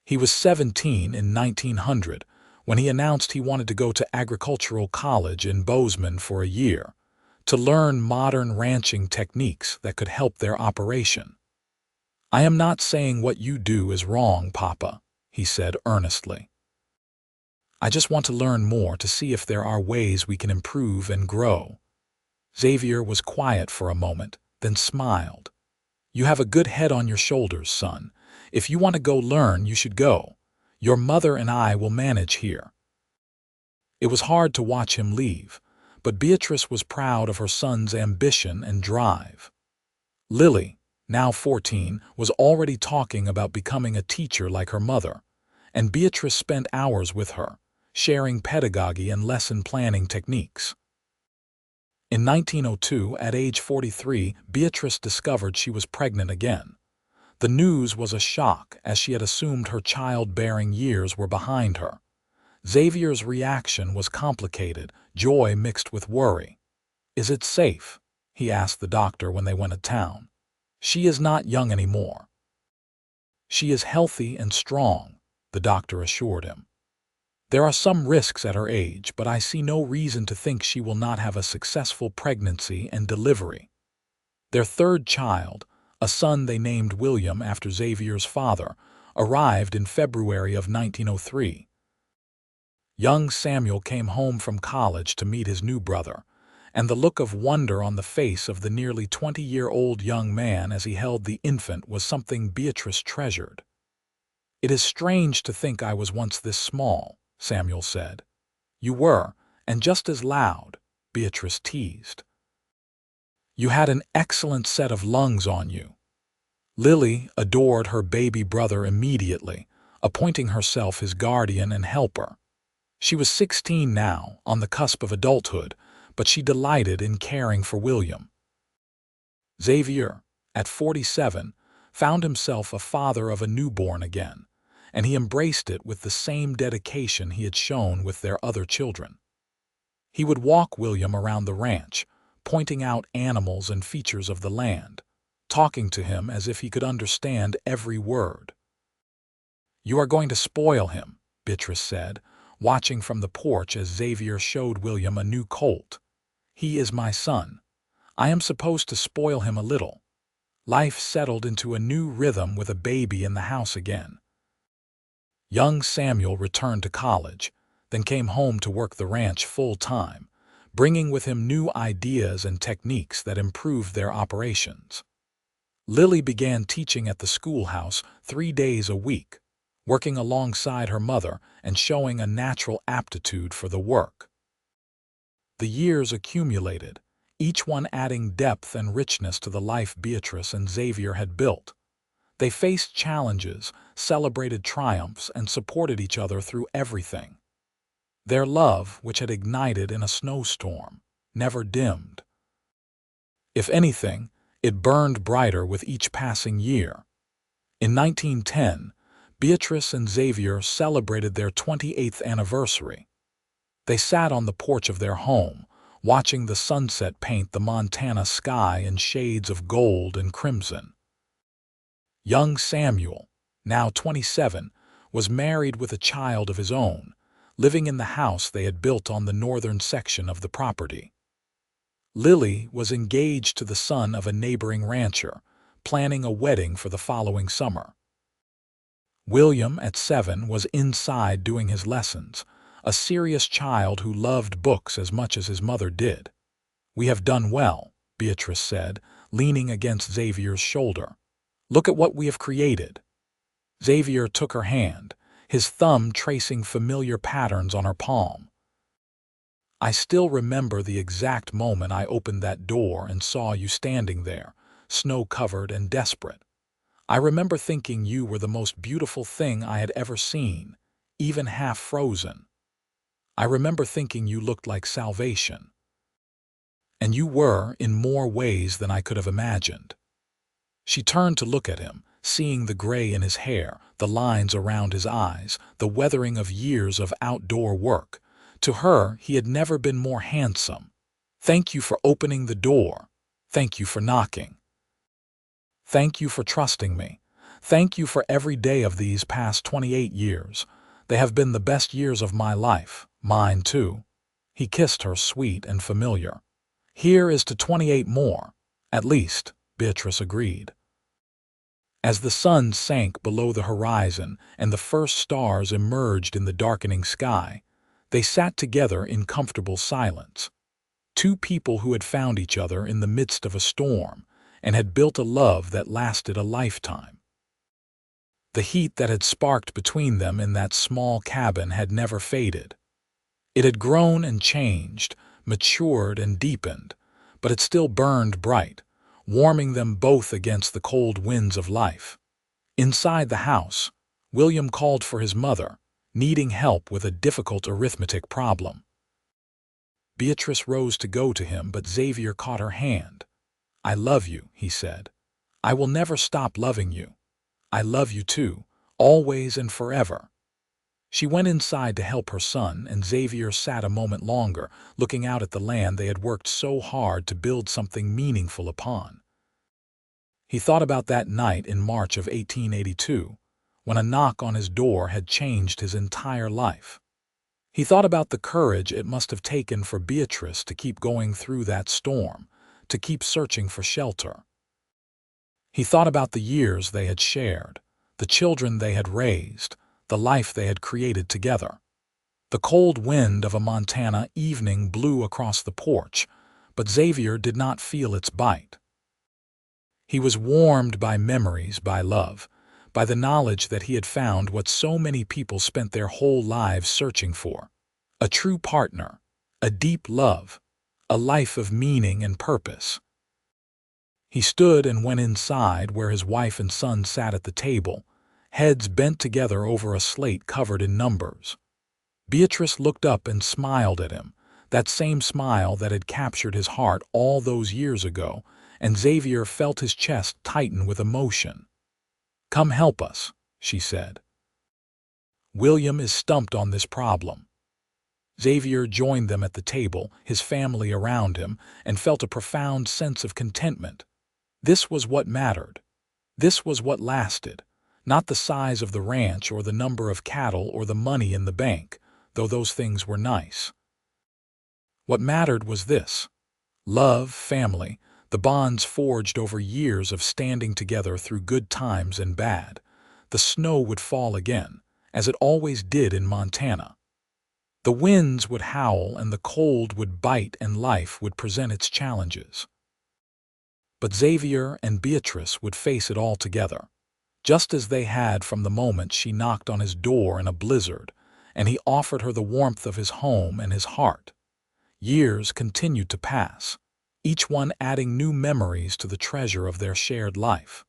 Speaker 1: He was 17 in 1900 when he announced he wanted to go to agricultural college in Bozeman for a year, to learn modern ranching techniques that could help their operation. "I am not saying what you do is wrong, Papa," he said earnestly. "I just want to learn more to see if there are ways we can improve and grow." Xavier was quiet for a moment, then smiled. "You have a good head on your shoulders, son. If you want to go learn, you should go. Your mother and I will manage here." It was hard to watch him leave, but Beatrice was proud of her son's ambition and drive. Lily, now 14, was already talking about becoming a teacher like her mother, and Beatrice spent hours with her, sharing pedagogy and lesson planning techniques. In 1902, at age 43, Beatrice discovered she was pregnant again. The news was a shock, as she had assumed her childbearing years were behind her. Xavier's reaction was complicated, joy mixed with worry. "Is it safe?" he asked the doctor when they went to town. "She is not young anymore." "She is healthy and strong," the doctor assured him. "There are some risks at her age, but I see no reason to think she will not have a successful pregnancy and delivery." Their third child, a son they named William after Xavier's father, arrived in February of 1903. Young Samuel came home from college to meet his new brother, and the look of wonder on the face of the nearly 20-year-old young man as he held the infant was something Beatrice treasured. "It is strange to think I was once this small," Samuel said. "You were, and just as loud," Beatrice teased. "You had an excellent set of lungs on you." Lily adored her baby brother immediately, appointing herself his guardian and helper. She was 16 now, on the cusp of adulthood, but she delighted in caring for William. Xavier, at 47, found himself a father of a newborn again, and he embraced it with the same dedication he had shown with their other children. He would walk William around the ranch, pointing out animals and features of the land, talking to him as if he could understand every word. "You are going to spoil him," Beatrice said, watching from the porch as Xavier showed William a new colt. "He is my son. I am supposed to spoil him a little." Life settled into a new rhythm with a baby in the house again. Young Samuel returned to college, then came home to work the ranch full-time, bringing with him new ideas and techniques that improved their operations. Lily began teaching at the schoolhouse 3 days a week, working alongside her mother and showing a natural aptitude for the work. The years accumulated, each one adding depth and richness to the life Beatrice and Xavier had built. They faced challenges, celebrated triumphs, and supported each other through everything. Their love, which had ignited in a snowstorm, never dimmed. If anything, it burned brighter with each passing year. In 1910, Beatrice and Xavier celebrated their 28th anniversary. They sat on the porch of their home, watching the sunset paint the Montana sky in shades of gold and crimson. Young Samuel, now 27, was married with a child of his own, living in the house they had built on the northern section of the property. Lily was engaged to the son of a neighboring rancher, planning a wedding for the following summer. William, at 7, was inside doing his lessons, a serious child who loved books as much as his mother did. "We have done well," Beatrice said, leaning against Xavier's shoulder. "Look at what we have created." Xavier took her hand, his thumb tracing familiar patterns on her palm. "I still remember the exact moment I opened that door and saw you standing there, snow-covered and desperate. I remember thinking you were the most beautiful thing I had ever seen, even half frozen. I remember thinking you looked like salvation. And you were, in more ways than I could have imagined." She turned to look at him, seeing the gray in his hair, the lines around his eyes, the weathering of years of outdoor work. To her, he had never been more handsome. "Thank you for opening the door. Thank you for knocking. Thank you for trusting me. Thank you for every day of these past 28 years. They have been the best years of my life, mine too." He kissed her, sweet and familiar. "Here is to 28 more, at least," Beatrice agreed. As the sun sank below the horizon and the first stars emerged in the darkening sky, they sat together in comfortable silence. Two people who had found each other in the midst of a storm and had built a love that lasted a lifetime. The heat that had sparked between them in that small cabin had never faded. It had grown and changed, matured and deepened, but it still burned bright, warming them both against the cold winds of life. Inside the house, William called for his mother, needing help with a difficult arithmetic problem. Beatrice rose to go to him, but Xavier caught her hand. "I love you," he said. "I will never stop loving you. I love you too, always and forever." She went inside to help her son, and Xavier sat a moment longer, looking out at the land they had worked so hard to build something meaningful upon. He thought about that night in March of 1882, when a knock on his door had changed his entire life. He thought about the courage it must have taken for Beatrice to keep going through that storm, to keep searching for shelter. He thought about the years they had shared, the children they had raised, the life they had created together. The cold wind of a Montana evening blew across the porch, but Xavier did not feel its bite. He was warmed by memories, by love, by the knowledge that he had found what so many people spent their whole lives searching for: a true partner, a deep love, a life of meaning and purpose. He stood and went inside where his wife and son sat at the table, heads bent together over a slate covered in numbers. Beatrice looked up and smiled at him, that same smile that had captured his heart all those years ago, and Xavier felt his chest tighten with emotion. "Come help us," she said. "William is stumped on this problem." Xavier joined them at the table, his family around him, and felt a profound sense of contentment. This was what mattered. This was what lasted, not the size of the ranch or the number of cattle or the money in the bank, though those things were nice. What mattered was this: love, family, the bonds forged over years of standing together through good times and bad. The snow would fall again, as it always did in Montana. The winds would howl and the cold would bite and life would present its challenges. But Xavier and Beatrice would face it all together, just as they had from the moment she knocked on his door in a blizzard, and he offered her the warmth of his home and his heart. Years continued to pass, each one adding new memories to the treasure of their shared life.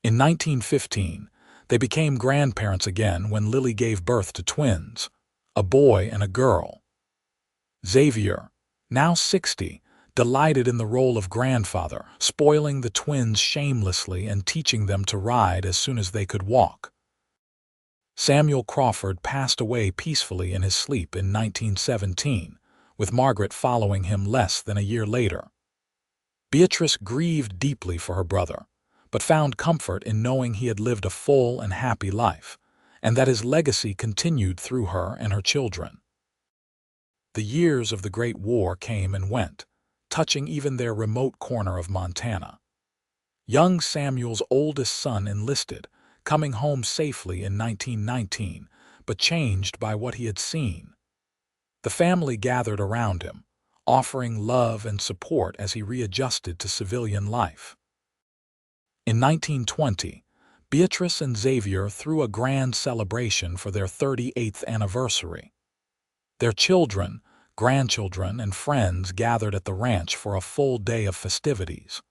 Speaker 1: In 1915, they became grandparents again when Lily gave birth to twins, a boy and a girl. Xavier, now 60, delighted in the role of grandfather, spoiling the twins shamelessly and teaching them to ride as soon as they could walk. Samuel Crawford passed away peacefully in his sleep in 1917, with Margaret following him less than a year later. Beatrice grieved deeply for her brother, but found comfort in knowing he had lived a full and happy life, and that his legacy continued through her and her children. The years of the Great War came and went, touching even their remote corner of Montana. Young Samuel's oldest son enlisted, coming home safely in 1919, but changed by what he had seen. The family gathered around him, offering love and support as he readjusted to civilian life. In 1920, Beatrice and Xavier threw a grand celebration for their 38th anniversary. Their children, grandchildren, and friends gathered at the ranch for a full day of festivities.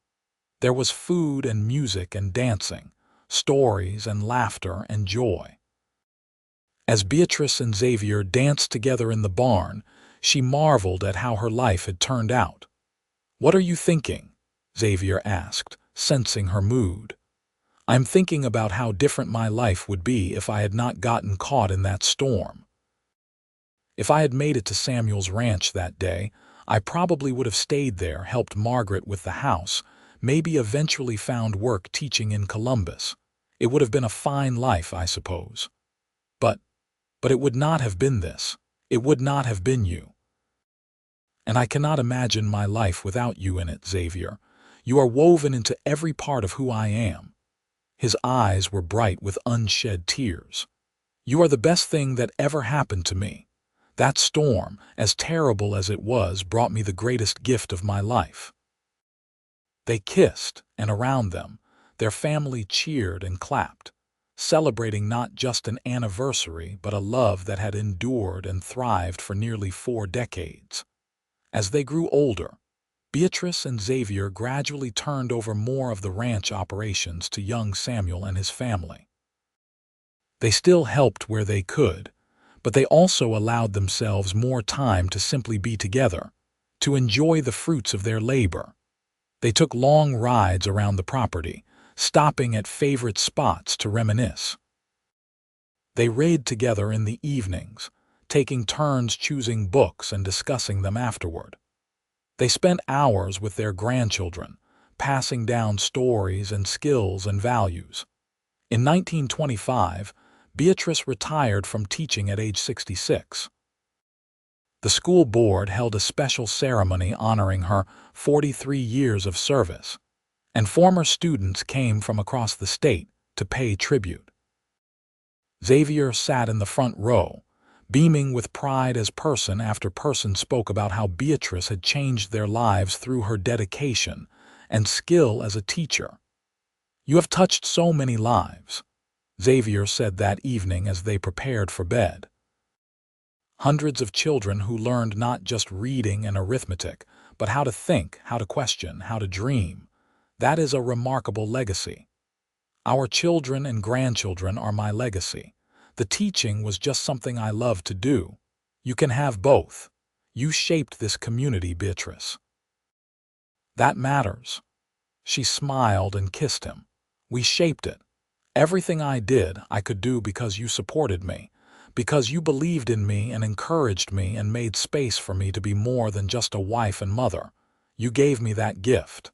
Speaker 1: There was food and music and dancing, stories and laughter and joy. As Beatrice and Xavier danced together in the barn, she marveled at how her life had turned out. "What are you thinking?" Xavier asked, sensing her mood. "I'm thinking about how different my life would be if I had not gotten caught in that storm. If I had made it to Samuel's ranch that day, I probably would have stayed there, helped Margaret with the house, maybe eventually found work teaching in Columbus. It would have been a fine life, I suppose. But it would not have been this. It would not have been you. And I cannot imagine my life without you in it, Xavier. You are woven into every part of who I am." His eyes were bright with unshed tears. "You are the best thing that ever happened to me. That storm, as terrible as it was, brought me the greatest gift of my life." They kissed, and around them, their family cheered and clapped, celebrating not just an anniversary but a love that had endured and thrived for nearly 4 decades. As they grew older, Beatrice and Xavier gradually turned over more of the ranch operations to young Samuel and his family. They still helped where they could, but they also allowed themselves more time to simply be together, to enjoy the fruits of their labor. They took long rides around the property, stopping at favorite spots to reminisce. They read together in the evenings, taking turns choosing books and discussing them afterward. They spent hours with their grandchildren, passing down stories and skills and values. In 1925, Beatrice retired from teaching at age 66. The school board held a special ceremony honoring her 43 years of service, and former students came from across the state to pay tribute. Xavier sat in the front row, beaming with pride as person after person spoke about how Beatrice had changed their lives through her dedication and skill as a teacher. "You have touched so many lives," Xavier said that evening as they prepared for bed. "Hundreds of children who learned not just reading and arithmetic, but how to think, how to question, how to dream. That is a remarkable legacy. Our children and grandchildren are my legacy. The teaching was just something I loved to do. You can have both. You shaped this community, Beatrice." "That matters." She smiled and kissed him. "We shaped it. Everything I did, I could do because you supported me, because you believed in me and encouraged me and made space for me to be more than just a wife and mother. You gave me that gift."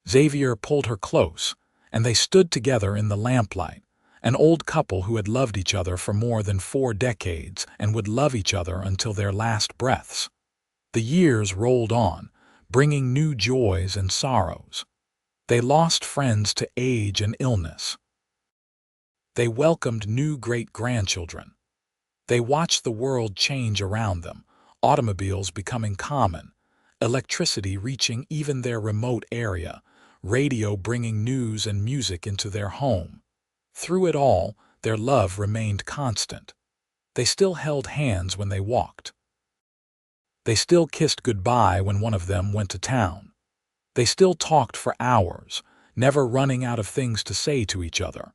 Speaker 1: Xavier pulled her close, and they stood together in the lamplight, an old couple who had loved each other for more than 4 decades and would love each other until their last breaths. The years rolled on, bringing new joys and sorrows. They lost friends to age and illness. They welcomed new great-grandchildren. They watched the world change around them, automobiles becoming common, electricity reaching even their remote area, radio bringing news and music into their home. Through it all, their love remained constant. They still held hands when they walked. They still kissed goodbye when one of them went to town. They still talked for hours, never running out of things to say to each other.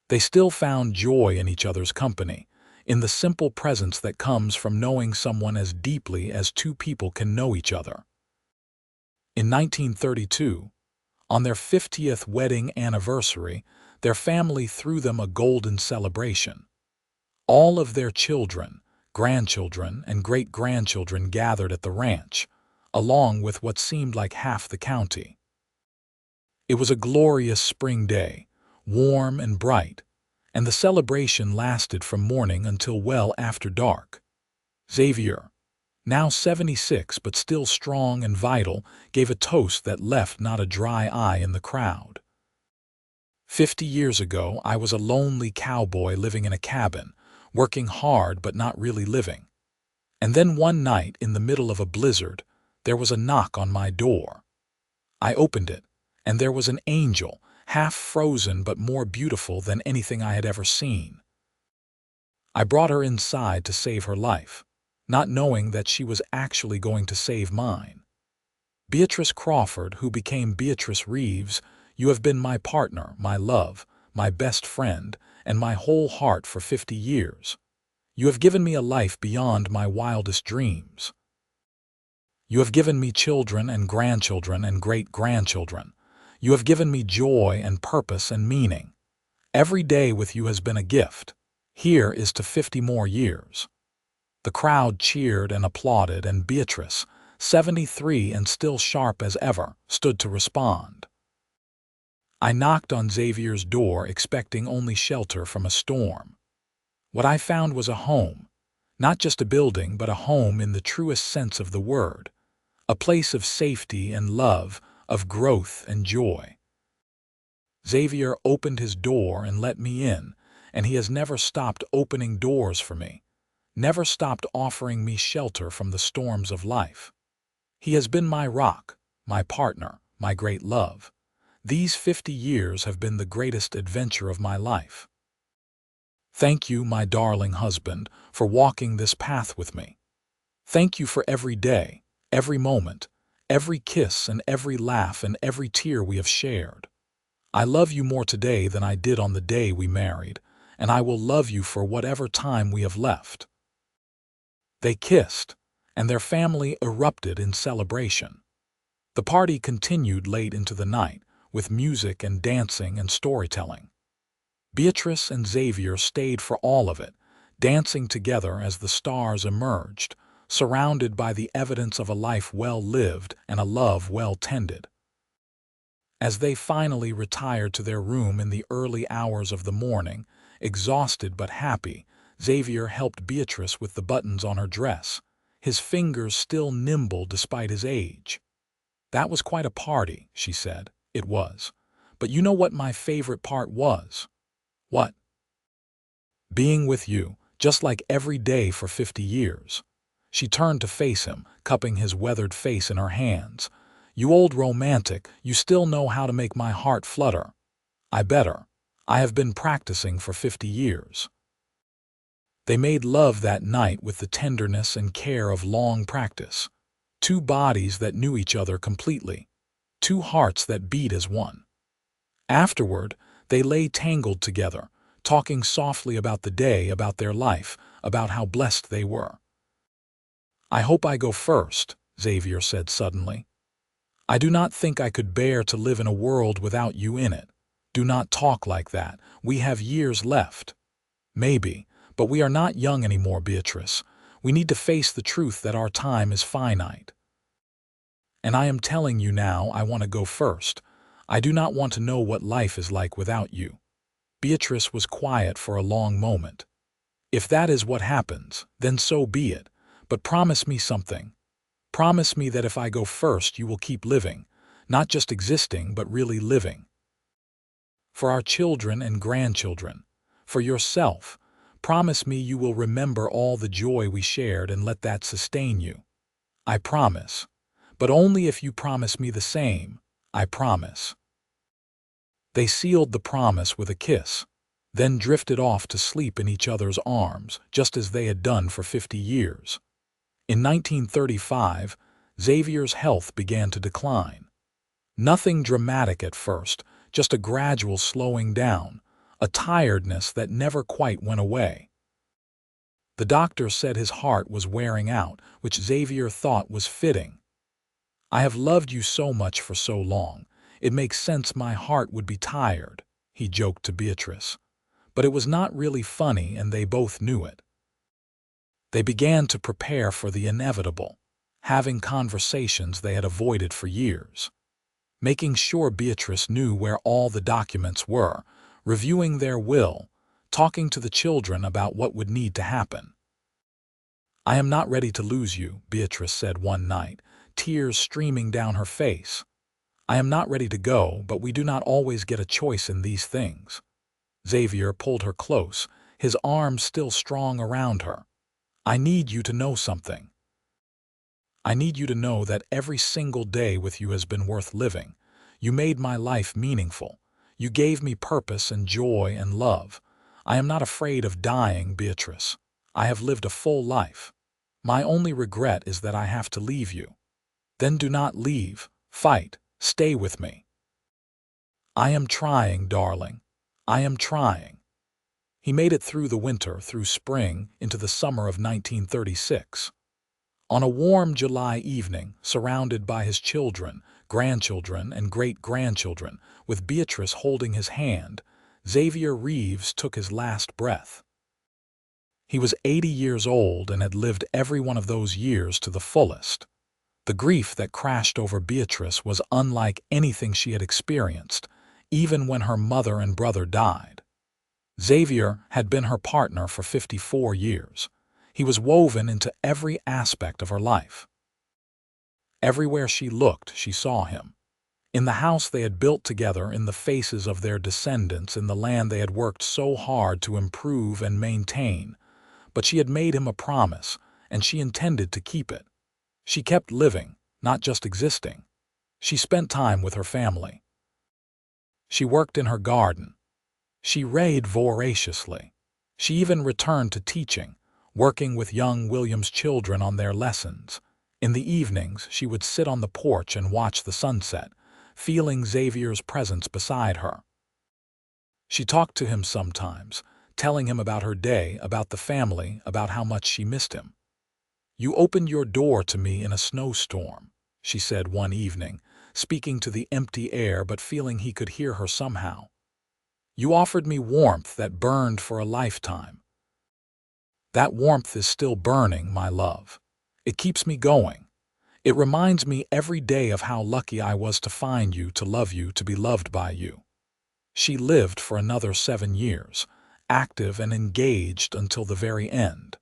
Speaker 1: They still found joy in each other's company, in the simple presence that comes from knowing someone as deeply as 2 people can know each other. In 1932, on their 50th wedding anniversary, their family threw them a golden celebration. All of their children, grandchildren, and great-grandchildren gathered at the ranch, along with what seemed like half the county. It was a glorious spring day, warm and bright, and the celebration lasted from morning until well after dark. "Xavier," now 76 but still strong and vital, gave a toast that left not a dry eye in the crowd. 50 years ago, I was a lonely cowboy living in a cabin, working hard but not really living. And then one night, in the middle of a blizzard, there was a knock on my door. I opened it, and there was an angel, half frozen but more beautiful than anything I had ever seen. I brought her inside to save her life, not knowing that she was actually going to save mine. Beatrice Crawford, who became Beatrice Reeves, you have been my partner, my love, my best friend, and my whole heart for 50 years. You have given me a life beyond my wildest dreams. You have given me children and grandchildren and great-grandchildren. You have given me joy and purpose and meaning. Every day with you has been a gift. Here is to 50 more years. The crowd cheered and applauded, and Beatrice, 73 and still sharp as ever, stood to respond. I knocked on Xavier's door, expecting only shelter from a storm. What I found was a home, not just a building, but a home in the truest sense of the word, a place of safety and love, of growth and joy. Xavier opened his door and let me in, and he has never stopped opening doors for me, never stopped offering me shelter from the storms of life. He has been my rock, my partner, my great love. These 50 years have been the greatest adventure of my life. Thank you, my darling husband, for walking this path with me. Thank you for every day, every moment, every kiss and every laugh and every tear we have shared. I love you more today than I did on the day we married, and I will love you for whatever time we have left. They kissed, and their family erupted in celebration. The party continued late into the night, with music and dancing and storytelling. Beatrice and Xavier stayed for all of it, dancing together as the stars emerged, surrounded by the evidence of a life well lived and a love well tended. As they finally retired to their room in the early hours of the morning, exhausted but happy, Xavier helped Beatrice with the buttons on her dress, his fingers still nimble despite his age. "That was quite a party," she said. "It was. But you know what my favorite part was?" "What?" "Being with you, just like every day for 50 years. She turned to face him, cupping his weathered face in her hands. "You old romantic, you still know how to make my heart flutter." "I better. I have been practicing for 50 years. They made love that night with the tenderness and care of long practice. Two bodies that knew each other completely. Two hearts that beat as one. Afterward, they lay tangled together, talking softly about the day, about their life, about how blessed they were. "I hope I go first," Xavier said suddenly. "I do not think I could bear to live in a world without you in it. Do not talk like that. We have years left." "Maybe, but we are not young anymore, Beatrice. We need to face the truth that our time is finite. And I am telling you now, I want to go first. I do not want to know what life is like without you." Beatrice was quiet for a long moment. "If that is what happens, then so be it. But promise me something. Promise me that if I go first, you will keep living, not just existing, but really living. For our children and grandchildren, for yourself, promise me you will remember all the joy we shared and let that sustain you." "I promise. But only if you promise me the same. I promise." They sealed the promise with a kiss, then drifted off to sleep in each other's arms, just as they had done for 50 years. In 1935, Xavier's health began to decline. Nothing dramatic at first, just a gradual slowing down, a tiredness that never quite went away. The doctor said his heart was wearing out, which Xavier thought was fitting. "I have loved you so much for so long. It makes sense my heart would be tired," he joked to Beatrice. But it was not really funny, and they both knew it. They began to prepare for the inevitable, having conversations they had avoided for years, making sure Beatrice knew where all the documents were, reviewing their will, talking to the children about what would need to happen. "I am not ready to lose you," Beatrice said one night, tears streaming down her face. "I am not ready to go, but we do not always get a choice in these things." Xavier pulled her close, his arms still strong around her. "I need you to know something. I need you to know that every single day with you has been worth living. You made my life meaningful. You gave me purpose and joy and love. I am not afraid of dying, Beatrice. I have lived a full life. My only regret is that I have to leave you. Then do not leave. Fight. Stay with me. I am trying, darling. I am trying." He made it through the winter, through spring, into the summer of 1936. On a warm July evening, surrounded by his children, grandchildren, and great-grandchildren, with Beatrice holding his hand, Xavier Reeves took his last breath. He was 80 years old and had lived every one of those years to the fullest. The grief that crashed over Beatrice was unlike anything she had experienced, even when her mother and brother died. Xavier had been her partner for 54 years. He was woven into every aspect of her life. Everywhere she looked, she saw him. In the house they had built together, in the faces of their descendants, in the land they had worked so hard to improve and maintain. But she had made him a promise, and she intended to keep it. She kept living, not just existing. She spent time with her family. She worked in her garden. She read voraciously. She even returned to teaching, working with young William's children on their lessons. In the evenings, she would sit on the porch and watch the sunset, feeling Xavier's presence beside her. She talked to him sometimes, telling him about her day, about the family, about how much she missed him. "You opened your door to me in a snowstorm," she said one evening, speaking to the empty air but feeling he could hear her somehow. "You offered me warmth that burned for a lifetime. That warmth is still burning, my love. It keeps me going. It reminds me every day of how lucky I was to find you, to love you, to be loved by you." She lived for another 7 years, active and engaged until the very end.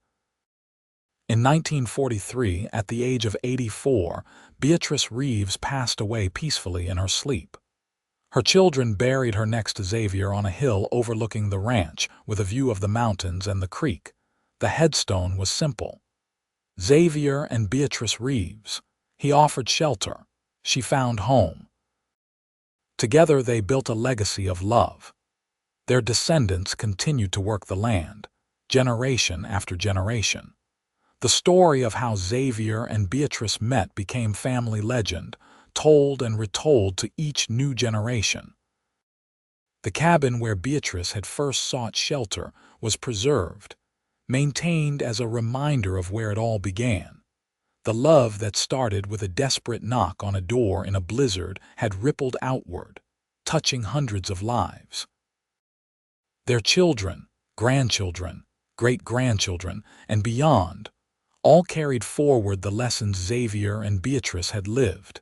Speaker 1: In 1943, at the age of 84, Beatrice Reeves passed away peacefully in her sleep. Her children buried her next to Xavier on a hill overlooking the ranch, with a view of the mountains and the creek. The headstone was simple. Xavier and Beatrice Reeves. He offered shelter. She found home. Together they built a legacy of love. Their descendants continued to work the land, generation after generation. The story of how Xavier and Beatrice met became family legend, told and retold to each new generation. The cabin where Beatrice had first sought shelter was preserved, maintained as a reminder of where it all began. The love that started with a desperate knock on a door in a blizzard had rippled outward, touching hundreds of lives. Their children, grandchildren, great-grandchildren, and beyond all carried forward the lessons Xavier and Beatrice had lived.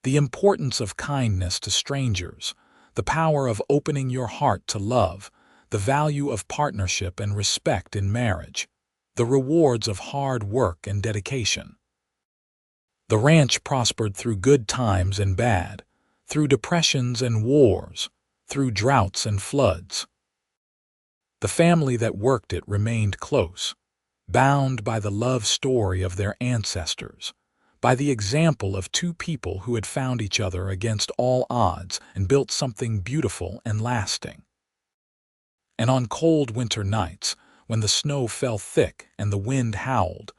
Speaker 1: The importance of kindness to strangers, the power of opening your heart to love, the value of partnership and respect in marriage, the rewards of hard work and dedication. The ranch prospered through good times and bad, through depressions and wars, through droughts and floods. The family that worked it remained close, bound by the love story of their ancestors, by the example of two people who had found each other against all odds and built something beautiful and lasting. And on cold winter nights, when the snow fell thick and the wind howled,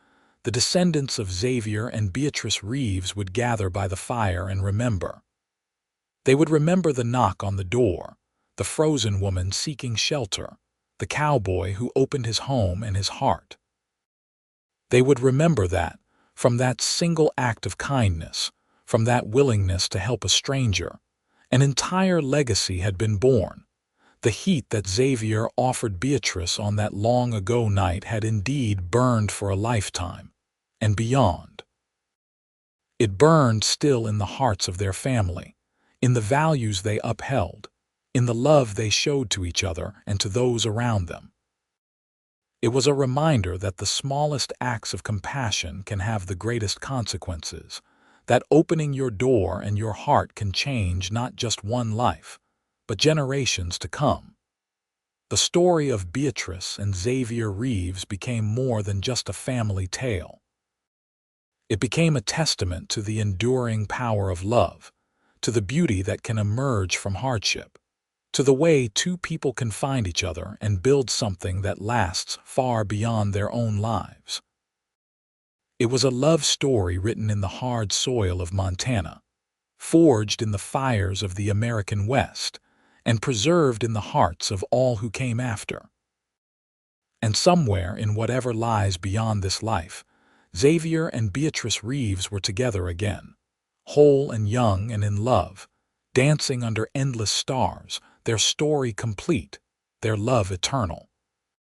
Speaker 1: the descendants of Xavier and Beatrice Reeves would gather by the fire and remember. They would remember the knock on the door, the frozen woman seeking shelter, the cowboy who opened his home and his heart. They would remember that, from that single act of kindness, from that willingness to help a stranger, an entire legacy had been born. The heat that Xavier offered Beatrice on that long-ago night had indeed burned for a lifetime, and beyond. It burned still in the hearts of their family, in the values they upheld, in the love they showed to each other and to those around them. It was a reminder that the smallest acts of compassion can have the greatest consequences, that opening your door and your heart can change not just one life, but generations to come. The story of Beatrice and Xavier Reeves became more than just a family tale. It became a testament to the enduring power of love, to the beauty that can emerge from hardship, to the way two people can find each other and build something that lasts far beyond their own lives. It was a love story written in the hard soil of Montana, forged in the fires of the American West, and preserved in the hearts of all who came after. And somewhere in whatever lies beyond this life, Xavier and Beatrice Reeves were together again, whole and young and in love, dancing under endless stars, their story complete, their love eternal.